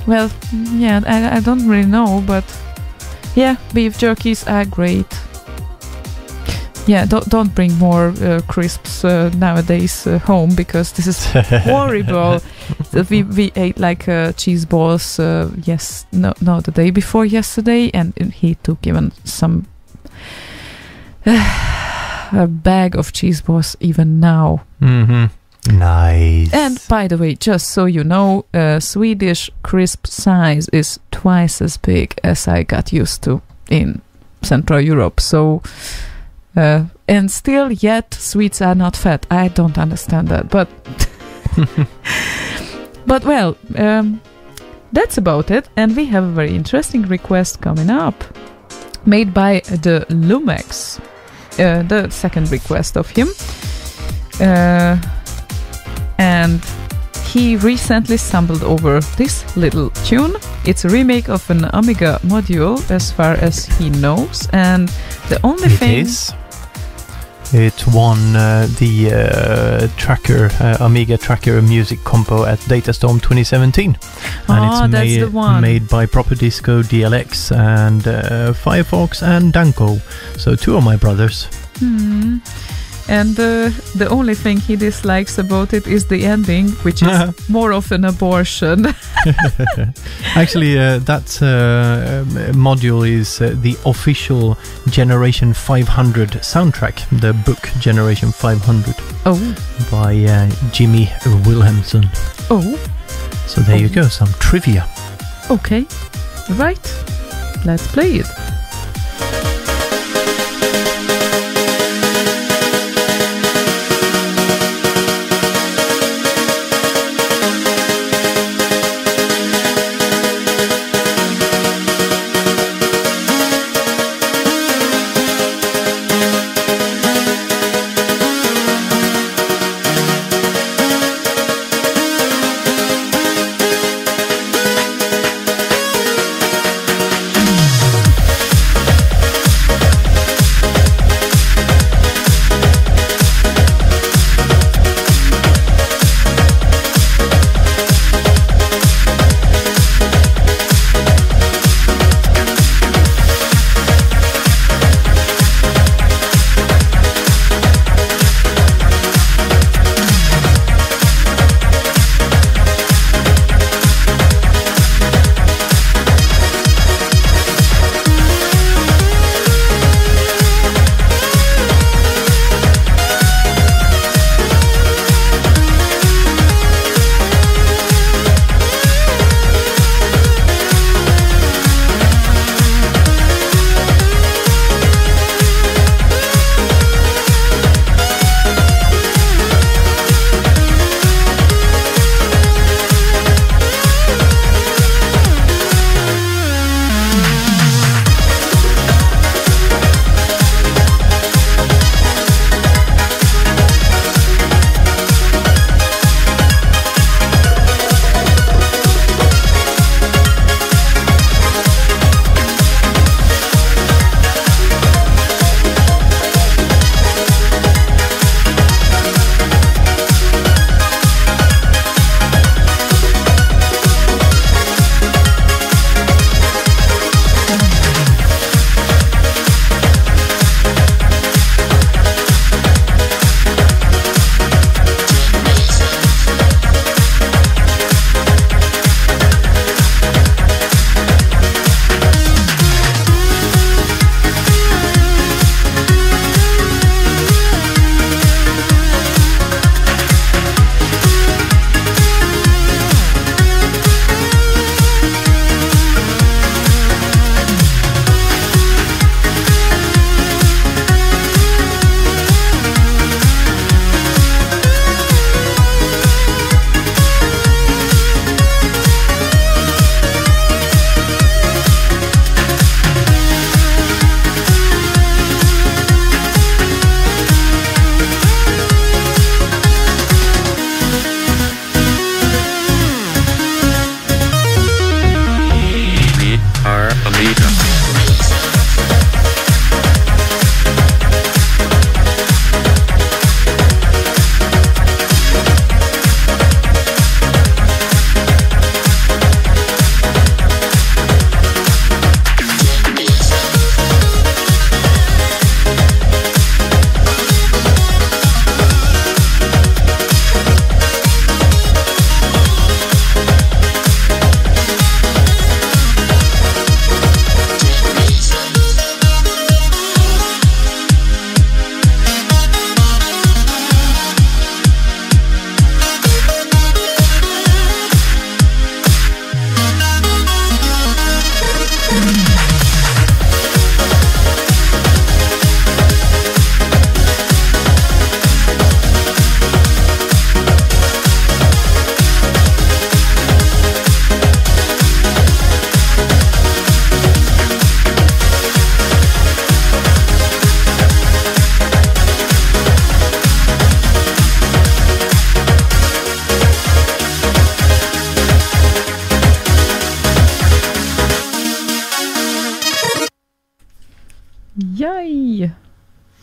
Well, yeah, I don't really know, but yeah, beef jerkies are great. Yeah, don't bring more crisps nowadays home, because this is horrible. We ate like cheese balls the day before yesterday, and he took even some a bag of cheese balls even now. Nice. And by the way, just so you know, Swedish crisp size is twice as big as I got used to in Central Europe. So and still yet Swedes are not fat. I don't understand that, but but well, that's about it. And we have a very interesting request coming up, made by the Lumex, the second request of him, and he recently stumbled over this little tune. It's a remake of an Amiga module, as far as he knows, and the only thing it won the Amiga Tracker Music Compo at Datastorm 2017, and it's made by Proper Disco, DLX, and Firefox and Danko. So 2 of my brothers. And the only thing he dislikes about it is the ending, which is more of an abortion. Actually, that module is the official Generation 500 soundtrack, the book Generation 500. Oh. By Jimmy Wilhelmsen. Oh. So there you go, some trivia. Okay, right. Let's play it.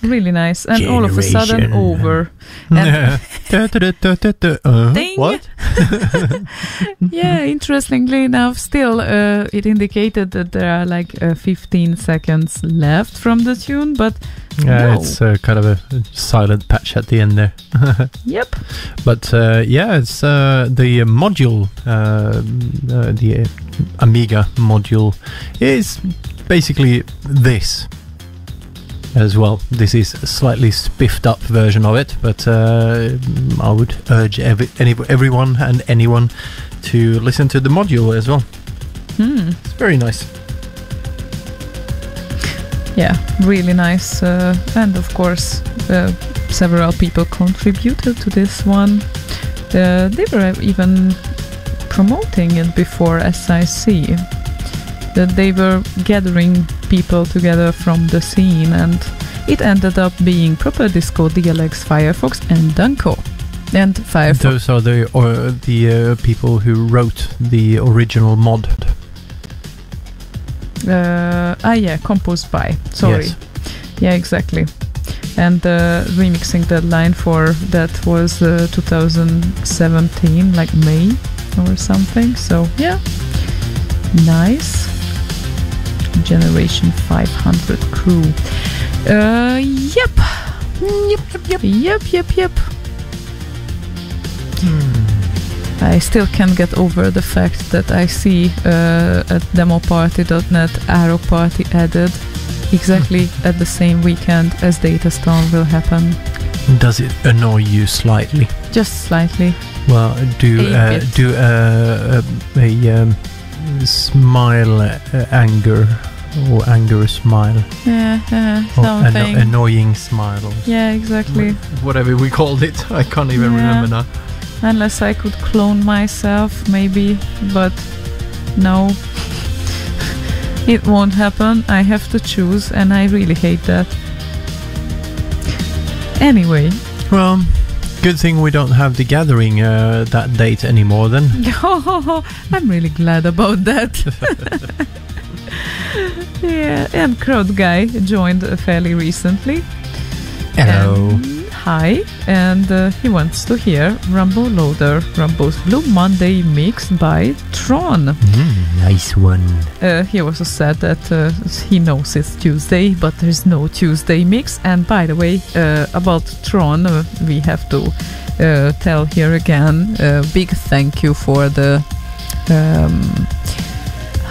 really nice. And all of a sudden, Generation. over. And Ding. What? yeah, interestingly enough, still it indicated that there are like 15 seconds left from the tune, but Yeah, no. it's kind of a silent patch at the end there. Yep. But yeah, it's the module, the Amiga module is basically this as well. This is a slightly spiffed up version of it, but I would urge everyone and anyone to listen to the module as well. It's very nice. Yeah, really nice. And of course, several people contributed to this one. They were even promoting it before SIC. That they were gathering people together from the scene, and it ended up being Proper Disco, DLX, Firefox, and Danko. And Firefox. Those are the people who wrote the original mod. Yeah, composed by. Sorry. Yes. Yeah, exactly. And the remixing deadline for that was 2017, like May or something. So yeah, nice. Generation 500 crew. Yep. Yep. I still can't get over the fact that I see at demoparty.net Arrow Party added exactly at the same weekend as Datastorm will happen. Does it annoy you slightly? Just slightly. Well, do A bit. a smile anger or anger smile Yeah, or something. annoying smile or Yeah, exactly. whatever we called it. I can't even Yeah. remember now. Unless I could clone myself, maybe, but no. It won't happen. I have to choose, and I really hate that. Anyway. Well, good thing we don't have the gathering that date anymore then. I'm really glad about that. Yeah, and Crowd Guy joined fairly recently. Hello. Hi, and he wants to hear Rumbo Loader, Rumbo's Blue Monday mix by Tron. Nice one. He also said that he knows it's Tuesday, but there's no Tuesday mix. And by the way, about Tron, we have to tell here again, big thank you for the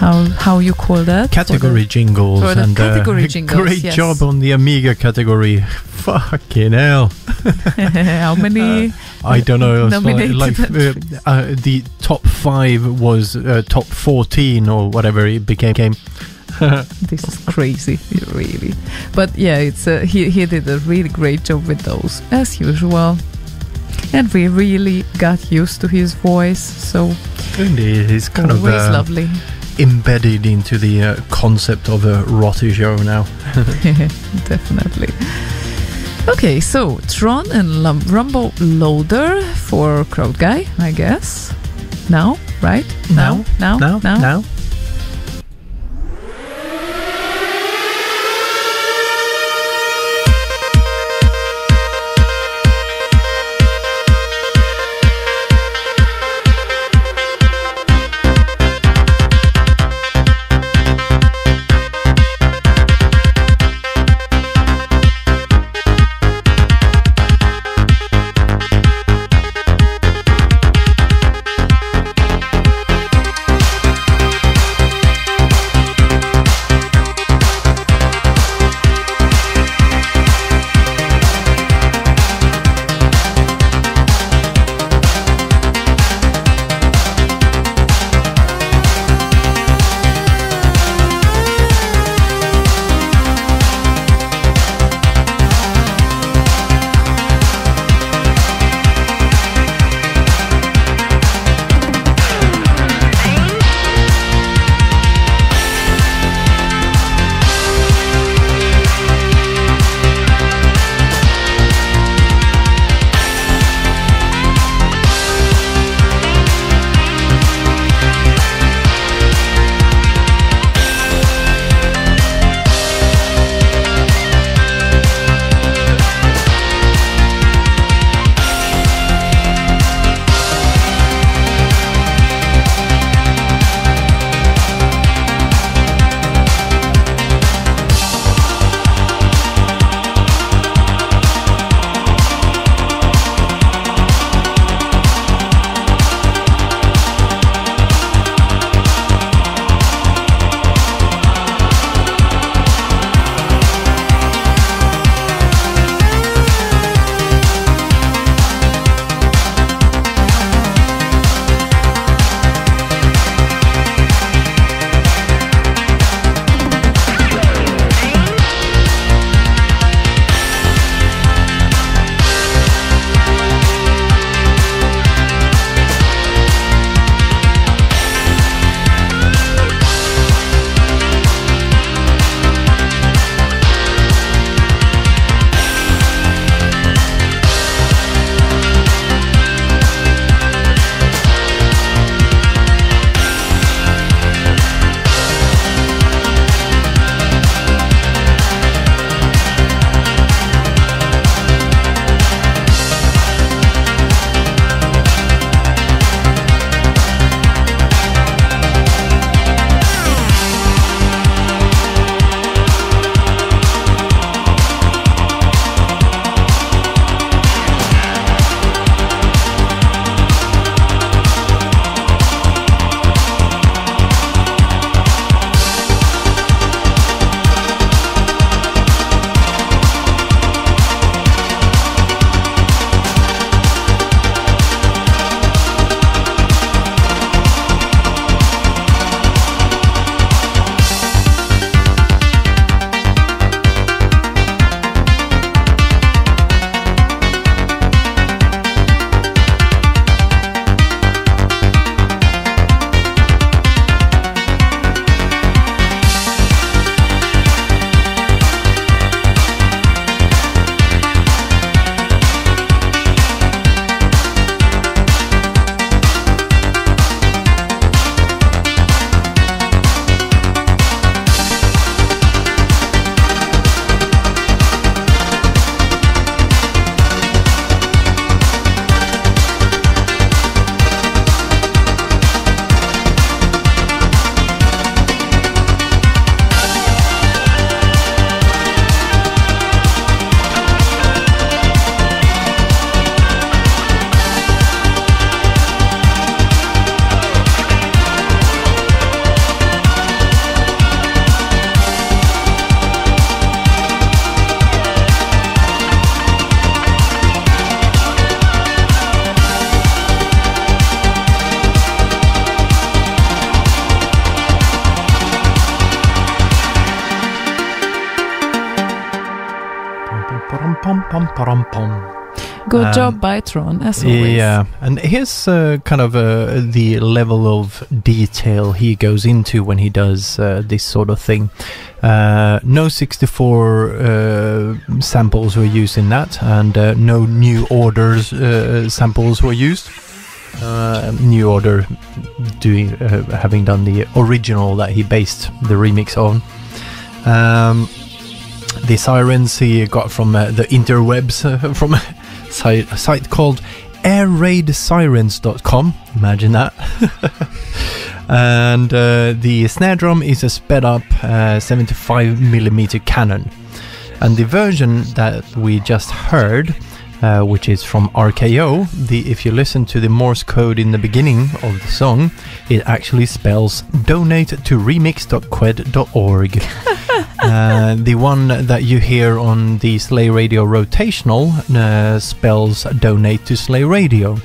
how you call that? Category jingles for the and category jingles, great yes. job on the Amiga category. Fucking hell. How many? I don't know. It's nominated? The top 5 was top 14 or whatever it became. This is crazy, really. But yeah, it's he did a really great job with those, as usual. And we really got used to his voice, so Indeed, he's kind of always lovely. embedded into the concept of a ROTY show now. Definitely. Okay, so Tron and Rumbo Loader for Crowd Guy, I guess. Now, right? Now. Pum, parum, pum. Good job, Bytron, as always. Yeah, and here's kind of the level of detail he goes into when he does this sort of thing. No 64 samples were used in that, and no New Orders samples were used. New Order having done the original that he based the remix on. The sirens he got from the interwebs, from a site called airraidsirens.com. Imagine that. And the snare drum is a sped up 75mm Canon. And the version that we just heard, which is from RKO, if you listen to the Morse code in the beginning of the song, it actually spells donate to remix.qued.org. The one that you hear on the Slay Radio rotational spells donate to Slay Radio.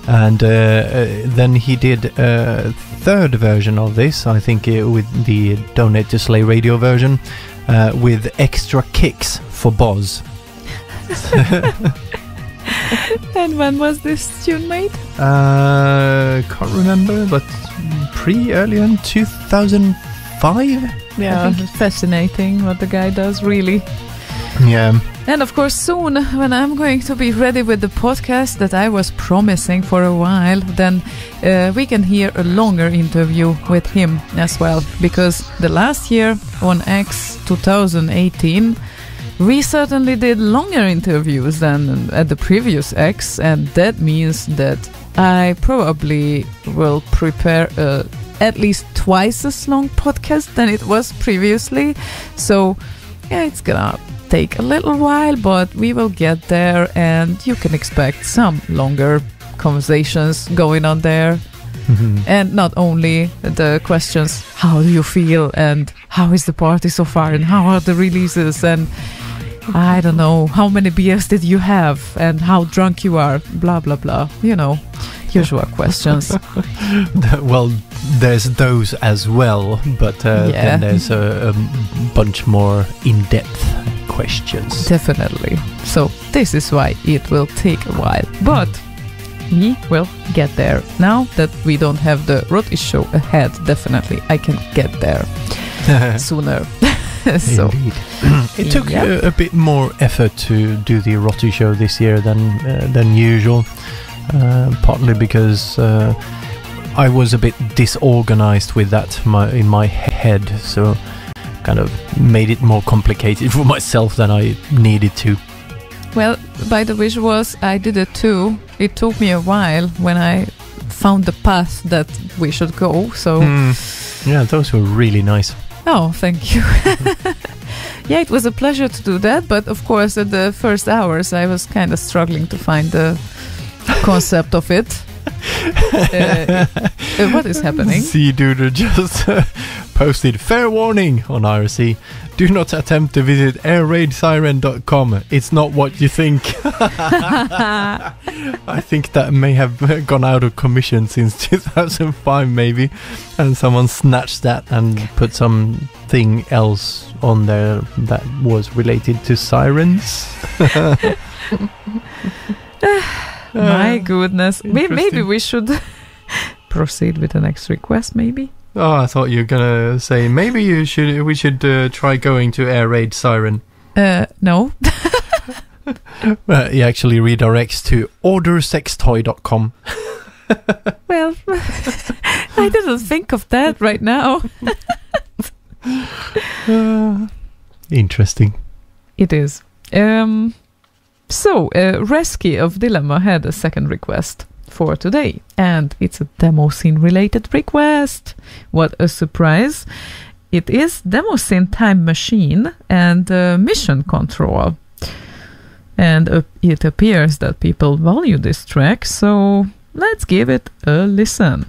And then he did a third version of this, I think with the donate to Slay Radio version, with extra kicks for Boz. And when was this tune made? Can't remember, but pretty early in 2005. Yeah, fascinating what the guy does, really. Yeah. And of course, soon, when I'm going to be ready with the podcast that I was promising for a while, then we can hear a longer interview with him as well. Because the last year on X 2018, we certainly did longer interviews than at the previous X, and that means that I probably will prepare at least twice as long podcast than it was previously. So yeah, it's gonna take a little while, but we will get there, and you can expect some longer conversations going on there. And not only the questions, how do you feel, and how is the party so far, and how are the releases, and I don't know, how many beers did you have, and how drunk you are, blah blah blah, you know, usual questions. Well, there's those as well, but then there's a bunch more in-depth questions. Definitely. So this is why it will take a while, but we will get there. Now that we don't have the ROTY show ahead, definitely I can get there sooner. So indeed. It took a bit more effort to do the ROTY show this year than usual, partly because I was a bit disorganized with that in my head, so kind of made it more complicated for myself than I needed to. Well, by the visuals, I did it too. It took me a while when I found the path that we should go, so... Yeah, those were really nice. Oh, thank you. Yeah, it was a pleasure to do that, but of course at the first hours I was kind of struggling to find the concept of it. What is happening? C-Duder just posted, fair warning on IRC. Do not attempt to visit airraidsiren.com. It's not what you think. I think that may have gone out of commission since 2005 maybe, and someone snatched that and put something else on there that was related to sirens. My goodness. Maybe we should proceed with the next request, maybe? Oh, I thought you were gonna say maybe we should try going to Air Raid Siren. No. He actually redirects to ordersextoy.com. Well, I didn't think of that right now. Interesting. It is. So, Reski of Dilemma had a second request for today, and it's a demo scene related request. What a surprise. It is demo scene Time Machine and Mission Control. And it appears that people value this track, so let's give it a listen.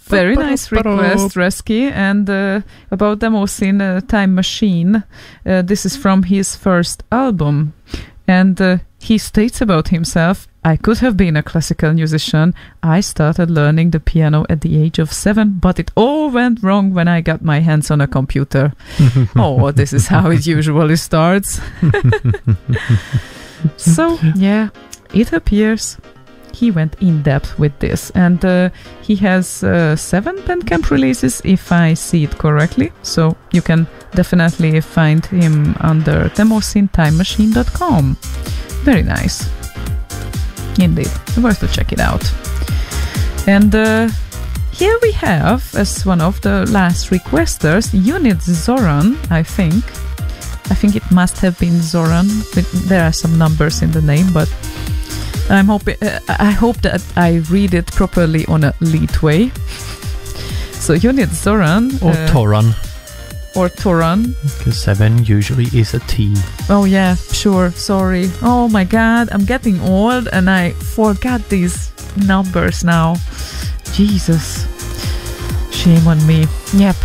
Very nice request, Resky. And about demo scene Time Machine, this is from his first album. And he states about himself, I could have been a classical musician. I started learning the piano at the age of 7, but it all went wrong when I got my hands on a computer. Oh, this is how it usually starts. So, yeah, it appears he went in depth with this. And he has 7 Bandcamp releases, if I see it correctly. So you can definitely find him under demoscenetimemachine.com. Very nice. Indeed, worth to check it out. And here we have, as one of the last requesters, Unit Zoran, I think. I think it must have been Zoran. There are some numbers in the name, but I hope that I read it properly on a lead way. So Unit Zoran. Or Toran. Or Toran. Because 7 usually is a T. Oh yeah, sure, sorry. Oh my god, I'm getting old and I forgot these numbers now. Jesus. Shame on me. Yep,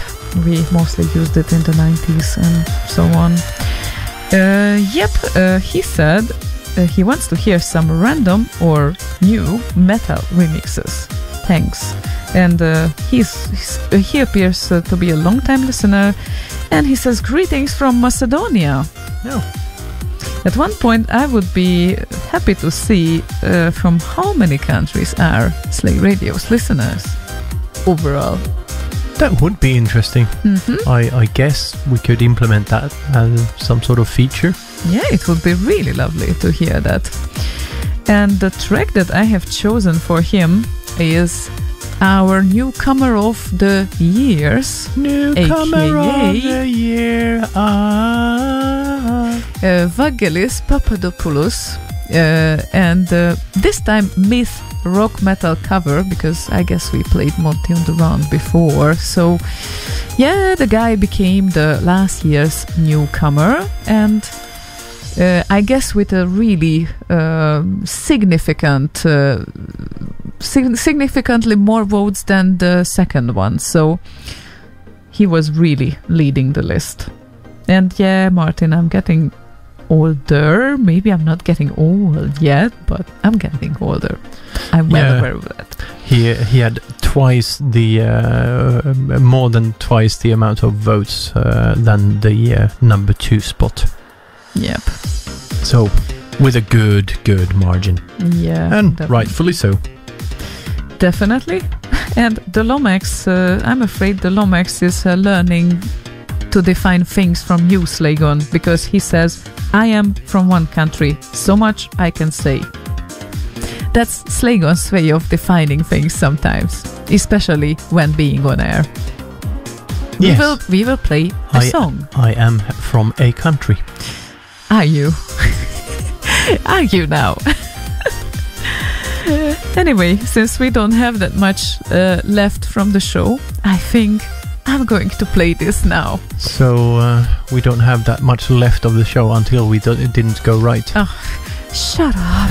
we mostly used it in the 90s and so on. He said he wants to hear some random or new metal remixes. Thanks. And he appears to be a long-time listener, and he says, greetings from Macedonia. Oh. At one point, I would be happy to see from how many countries are Slay Radio's listeners overall. That would be interesting. Mm-hmm. I guess we could implement that as some sort of feature. Yeah, it would be really lovely to hear that. And the track that I have chosen for him is our newcomer of the years, Newcomer AKA, of the year, Vangelis Papadopoulos, and this time Myth rock metal cover, because I guess we played Monty on the Run before. So yeah, the guy became the last year's newcomer, and I guess with a really significantly more votes than the second one. So he was really leading the list. And yeah, Martin, I'm getting older. Maybe I'm not getting old yet, but I'm getting older. I'm well aware of that. He had twice the more than twice the amount of votes than the number 2 spot. Yep. So with a good margin. Yeah. And definitely. rightfully so. Definitely. And the Lomax, I'm afraid the Lomax is learning to define things from you, Slaygon, because he says, I am from one country, so much I can say. That's Slaygon's way of defining things sometimes, especially when being on air. Yes. We will play a song. I am from a country. Are you? Are you now? Anyway, since we don't have that much left from the show, I think I'm going to play this now. So we don't have that much left of the show until it didn't go right. Oh, shut up.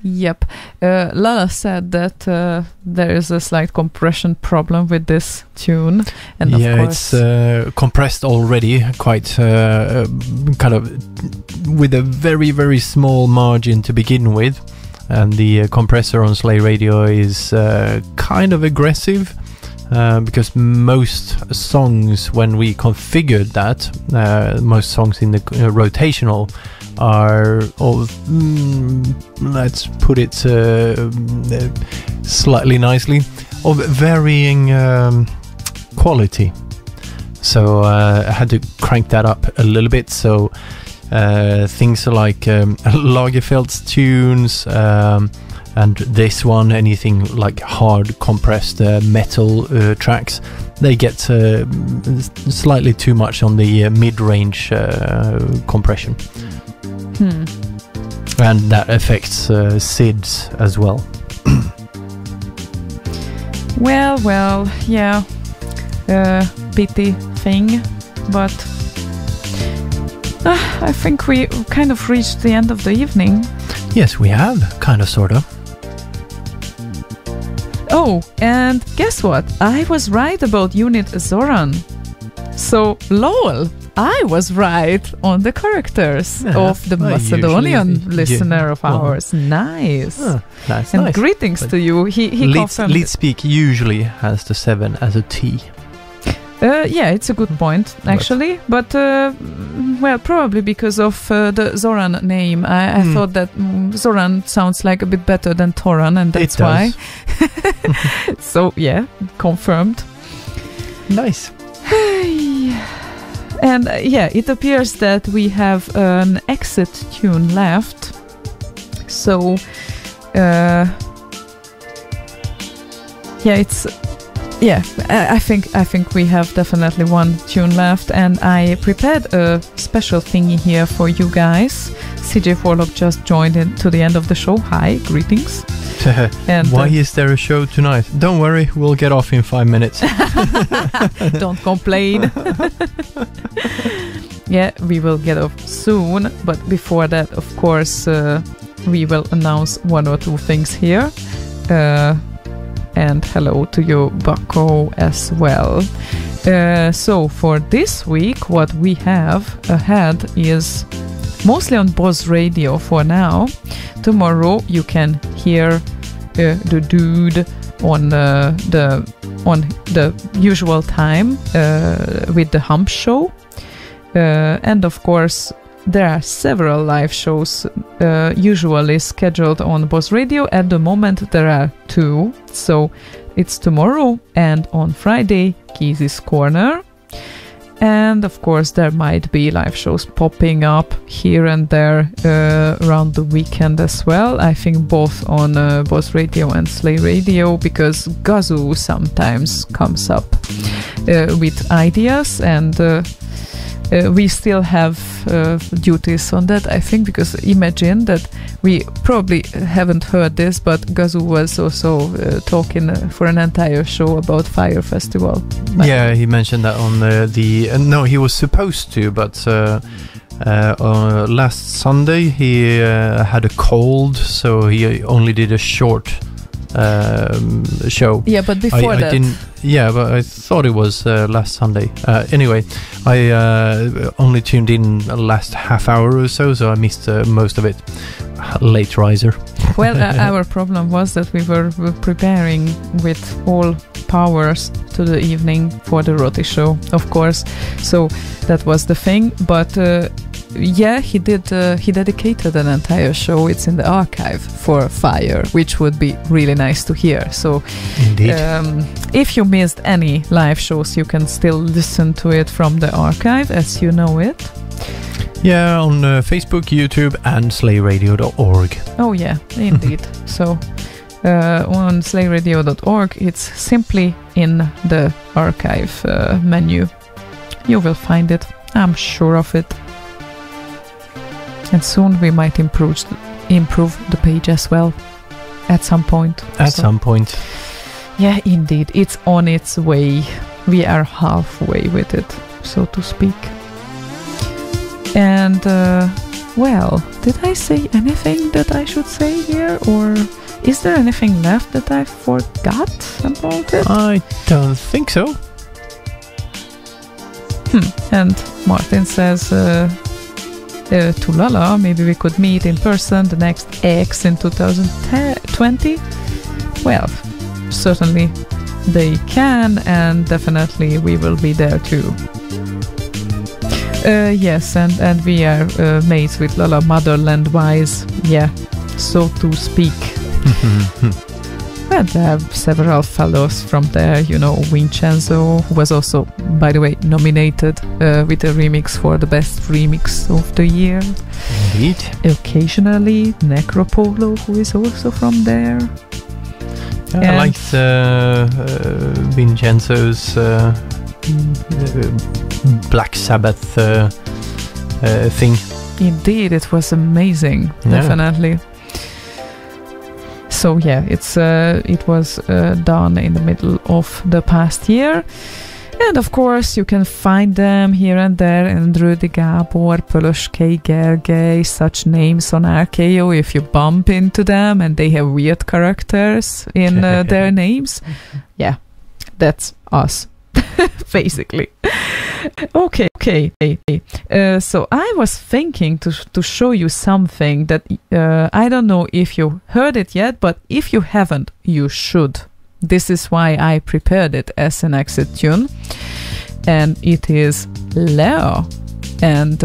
Yep. Lala said that there is a slight compression problem with this tune, and of course, it's compressed already, quite kind of with a very, very small margin to begin with. And the compressor on Slay Radio is kind of aggressive. Because most songs, when we configured that, most songs in the rotational are of, let's put it slightly nicely, of varying quality. So I had to crank that up a little bit. So things like Lagerfeld's tunes, and this one, anything like hard compressed metal tracks, they get slightly too much on the mid-range compression. And that affects SIDs as well. well, yeah, pity thing, but I think we kind of reached the end of the evening. Yes, we have, kind of, sort of. Oh, and guess what? I was right about Unit Zoran. So, lol, I was right on the characters of the Macedonian listener of ours. Nice. That's and nice. Greetings But to you. He confirmed. Lead Speak usually has the 7 as a T. Yeah, it's a good point, actually. But, well, probably because of the Zoran name. I thought that Zoran sounds like a bit better than Toran, and that's why. So, yeah, confirmed. Nice. And, yeah, it appears that we have an exit tune left. So, yeah, it's... Yeah, I think we have definitely one tune left, and I prepared a special thingy here for you guys. CJ Forlock just joined in to the end of the show. Hi, greetings. And why is there a show tonight? Don't worry, we'll get off in 5 minutes. Don't complain. Yeah, we will get off soon, but before that, of course, we will announce one or two things here. And hello to you, Bucko, as well. So for this week, what we have ahead is mostly on Boz Radio for now. Tomorrow you can hear the dude on the usual time with the Hump Show, and of course there are several live shows usually scheduled on Boz Radio. At the moment there are 2, so it's tomorrow and on Friday, Keezy's Corner. And of course there might be live shows popping up here and there around the weekend as well. I think both on Boz Radio and Slay Radio, because Gazoo sometimes comes up with ideas, and we still have duties on that, I think, because imagine that we probably haven't heard this, but Gazoo was also talking for an entire show about Fire Festival. Yeah, he mentioned that on no, he was supposed to, but last Sunday he had a cold, so he only did a short show. Yeah, but before that. Yeah, but I thought it was last Sunday. Anyway, I only tuned in the last half hour or so I missed most of it. Late riser. Well, our problem was that we were preparing with all powers to the evening for the ROTY show, of course. So that was the thing. But yeah, he did. He dedicated an entire show. It's in the archive for Fire, which would be really nice to hear. So, indeed, if you missed any live shows, you can still listen to it from the archive as you know it. Yeah, on Facebook, YouTube, and slayradio.org. Oh yeah, indeed. So on slayradio.org, it's simply in the archive menu. You will find it. I'm sure of it. And soon we might improve the page as well. At some point. Some point. Yeah, indeed. It's on its way. We are halfway with it, so to speak. And well, did I say anything that I should say here, or is there anything left that I forgot about it? I don't think so. And Martin says to Lala, maybe we could meet in person the next X in 2020. Well, certainly they can, and definitely we will be there too. Yes, and we are mates with Lala motherland-wise, yeah, so to speak. Well, there are several fellows from there, you know, Vincenzo, who was also, by the way, nominated with a remix for the best remix of the year. Indeed. Occasionally, Necropolo, who is also from there. I liked Vincenzo's Black Sabbath thing. Indeed, it was amazing, definitely. So yeah, it was done in the middle of the past year. And of course, you can find them here and there in Rödi Gábor, Pölöskei Gergely, such names on RKO if you bump into them and they have weird characters in their names. Yeah, that's us, basically. Okay. So I was thinking to show you something that I don't know if you heard it yet, but if you haven't, you should. This is why I prepared it as an exit tune, and it is Leo. And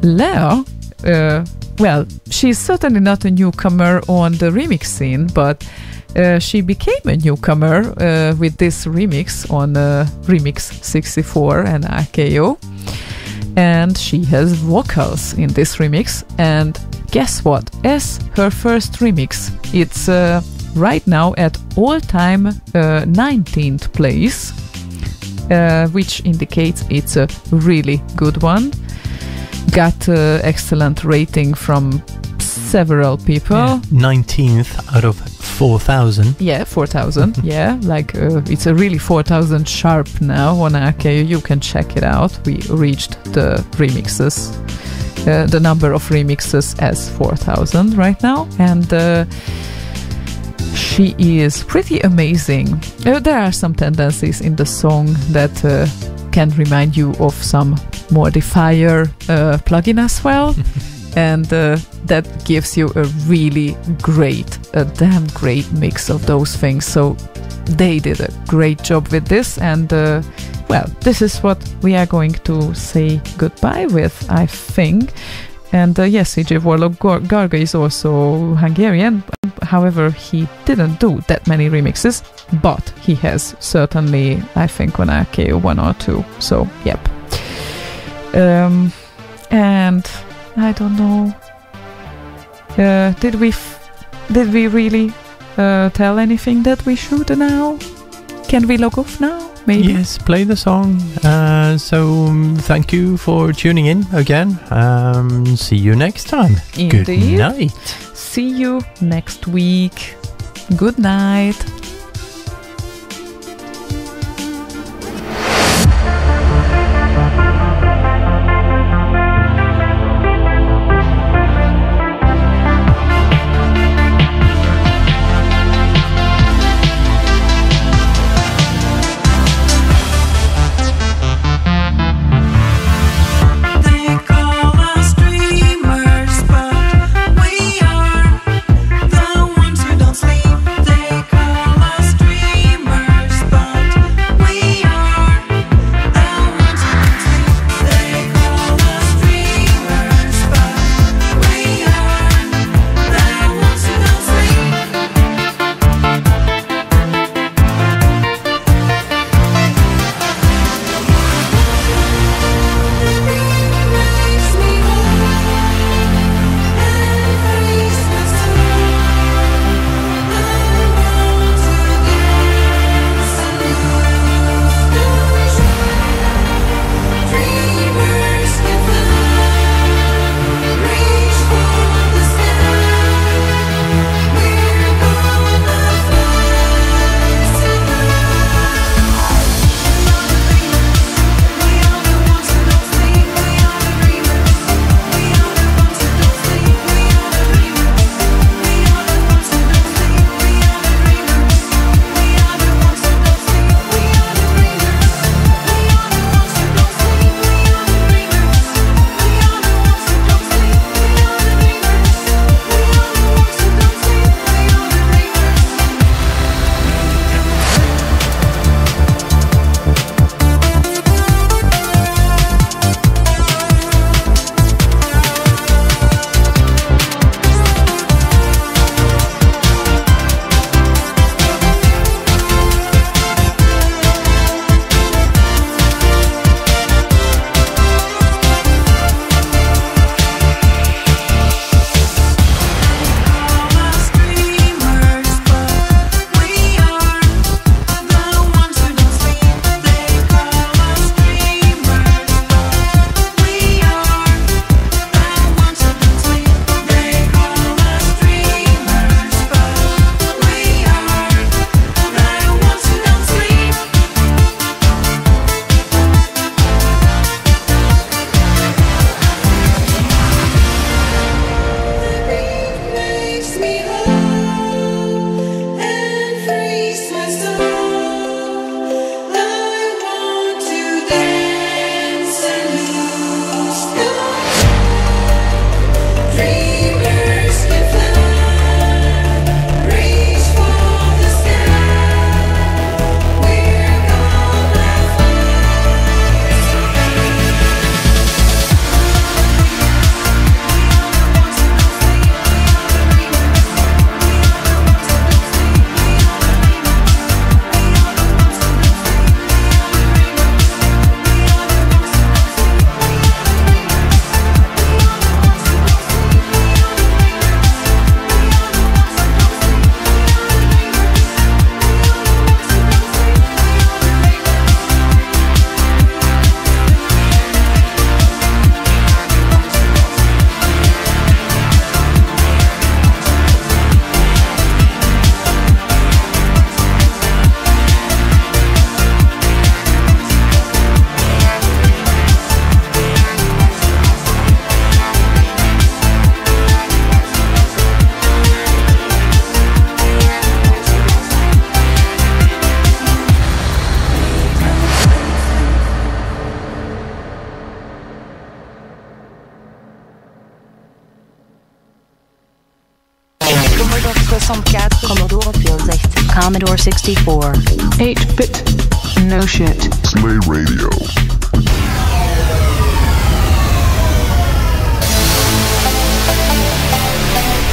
Leo, well, she's certainly not a newcomer on the remix scene, but she became a newcomer with this remix on Remix 64 and RKO. And she has vocals in this remix. And guess what? As her first remix, it's right now at all-time 19th place, which indicates it's a really good one. Got excellent rating from several people. Yeah, 19th out of 4,000. Yeah, 4,000. Yeah, like it's a really 4,000 sharp now on RKO. You can check it out. We reached the remixes, the number of remixes as 4,000 right now, and she is pretty amazing. There are some tendencies in the song that can remind you of some Modifier plugin as well. And that gives you a really a damn great mix of those things. So they did a great job with this, and well, this is what we are going to say goodbye with, I think. And yes, CJ Warlock Garga is also Hungarian. However, he didn't do that many remixes, but he has certainly, I think, on RKO 1 or 2. So, yep. And I don't know. Did we really tell anything that we should now? Can we log off now? Maybe. Yes, play the song. So thank you for tuning in again. See you next time. Indeed. Good night. See you next week. Good night. They call Commodore 64, Commodore 64, Commodore 64, 8-bit, no shit. Slay Radio.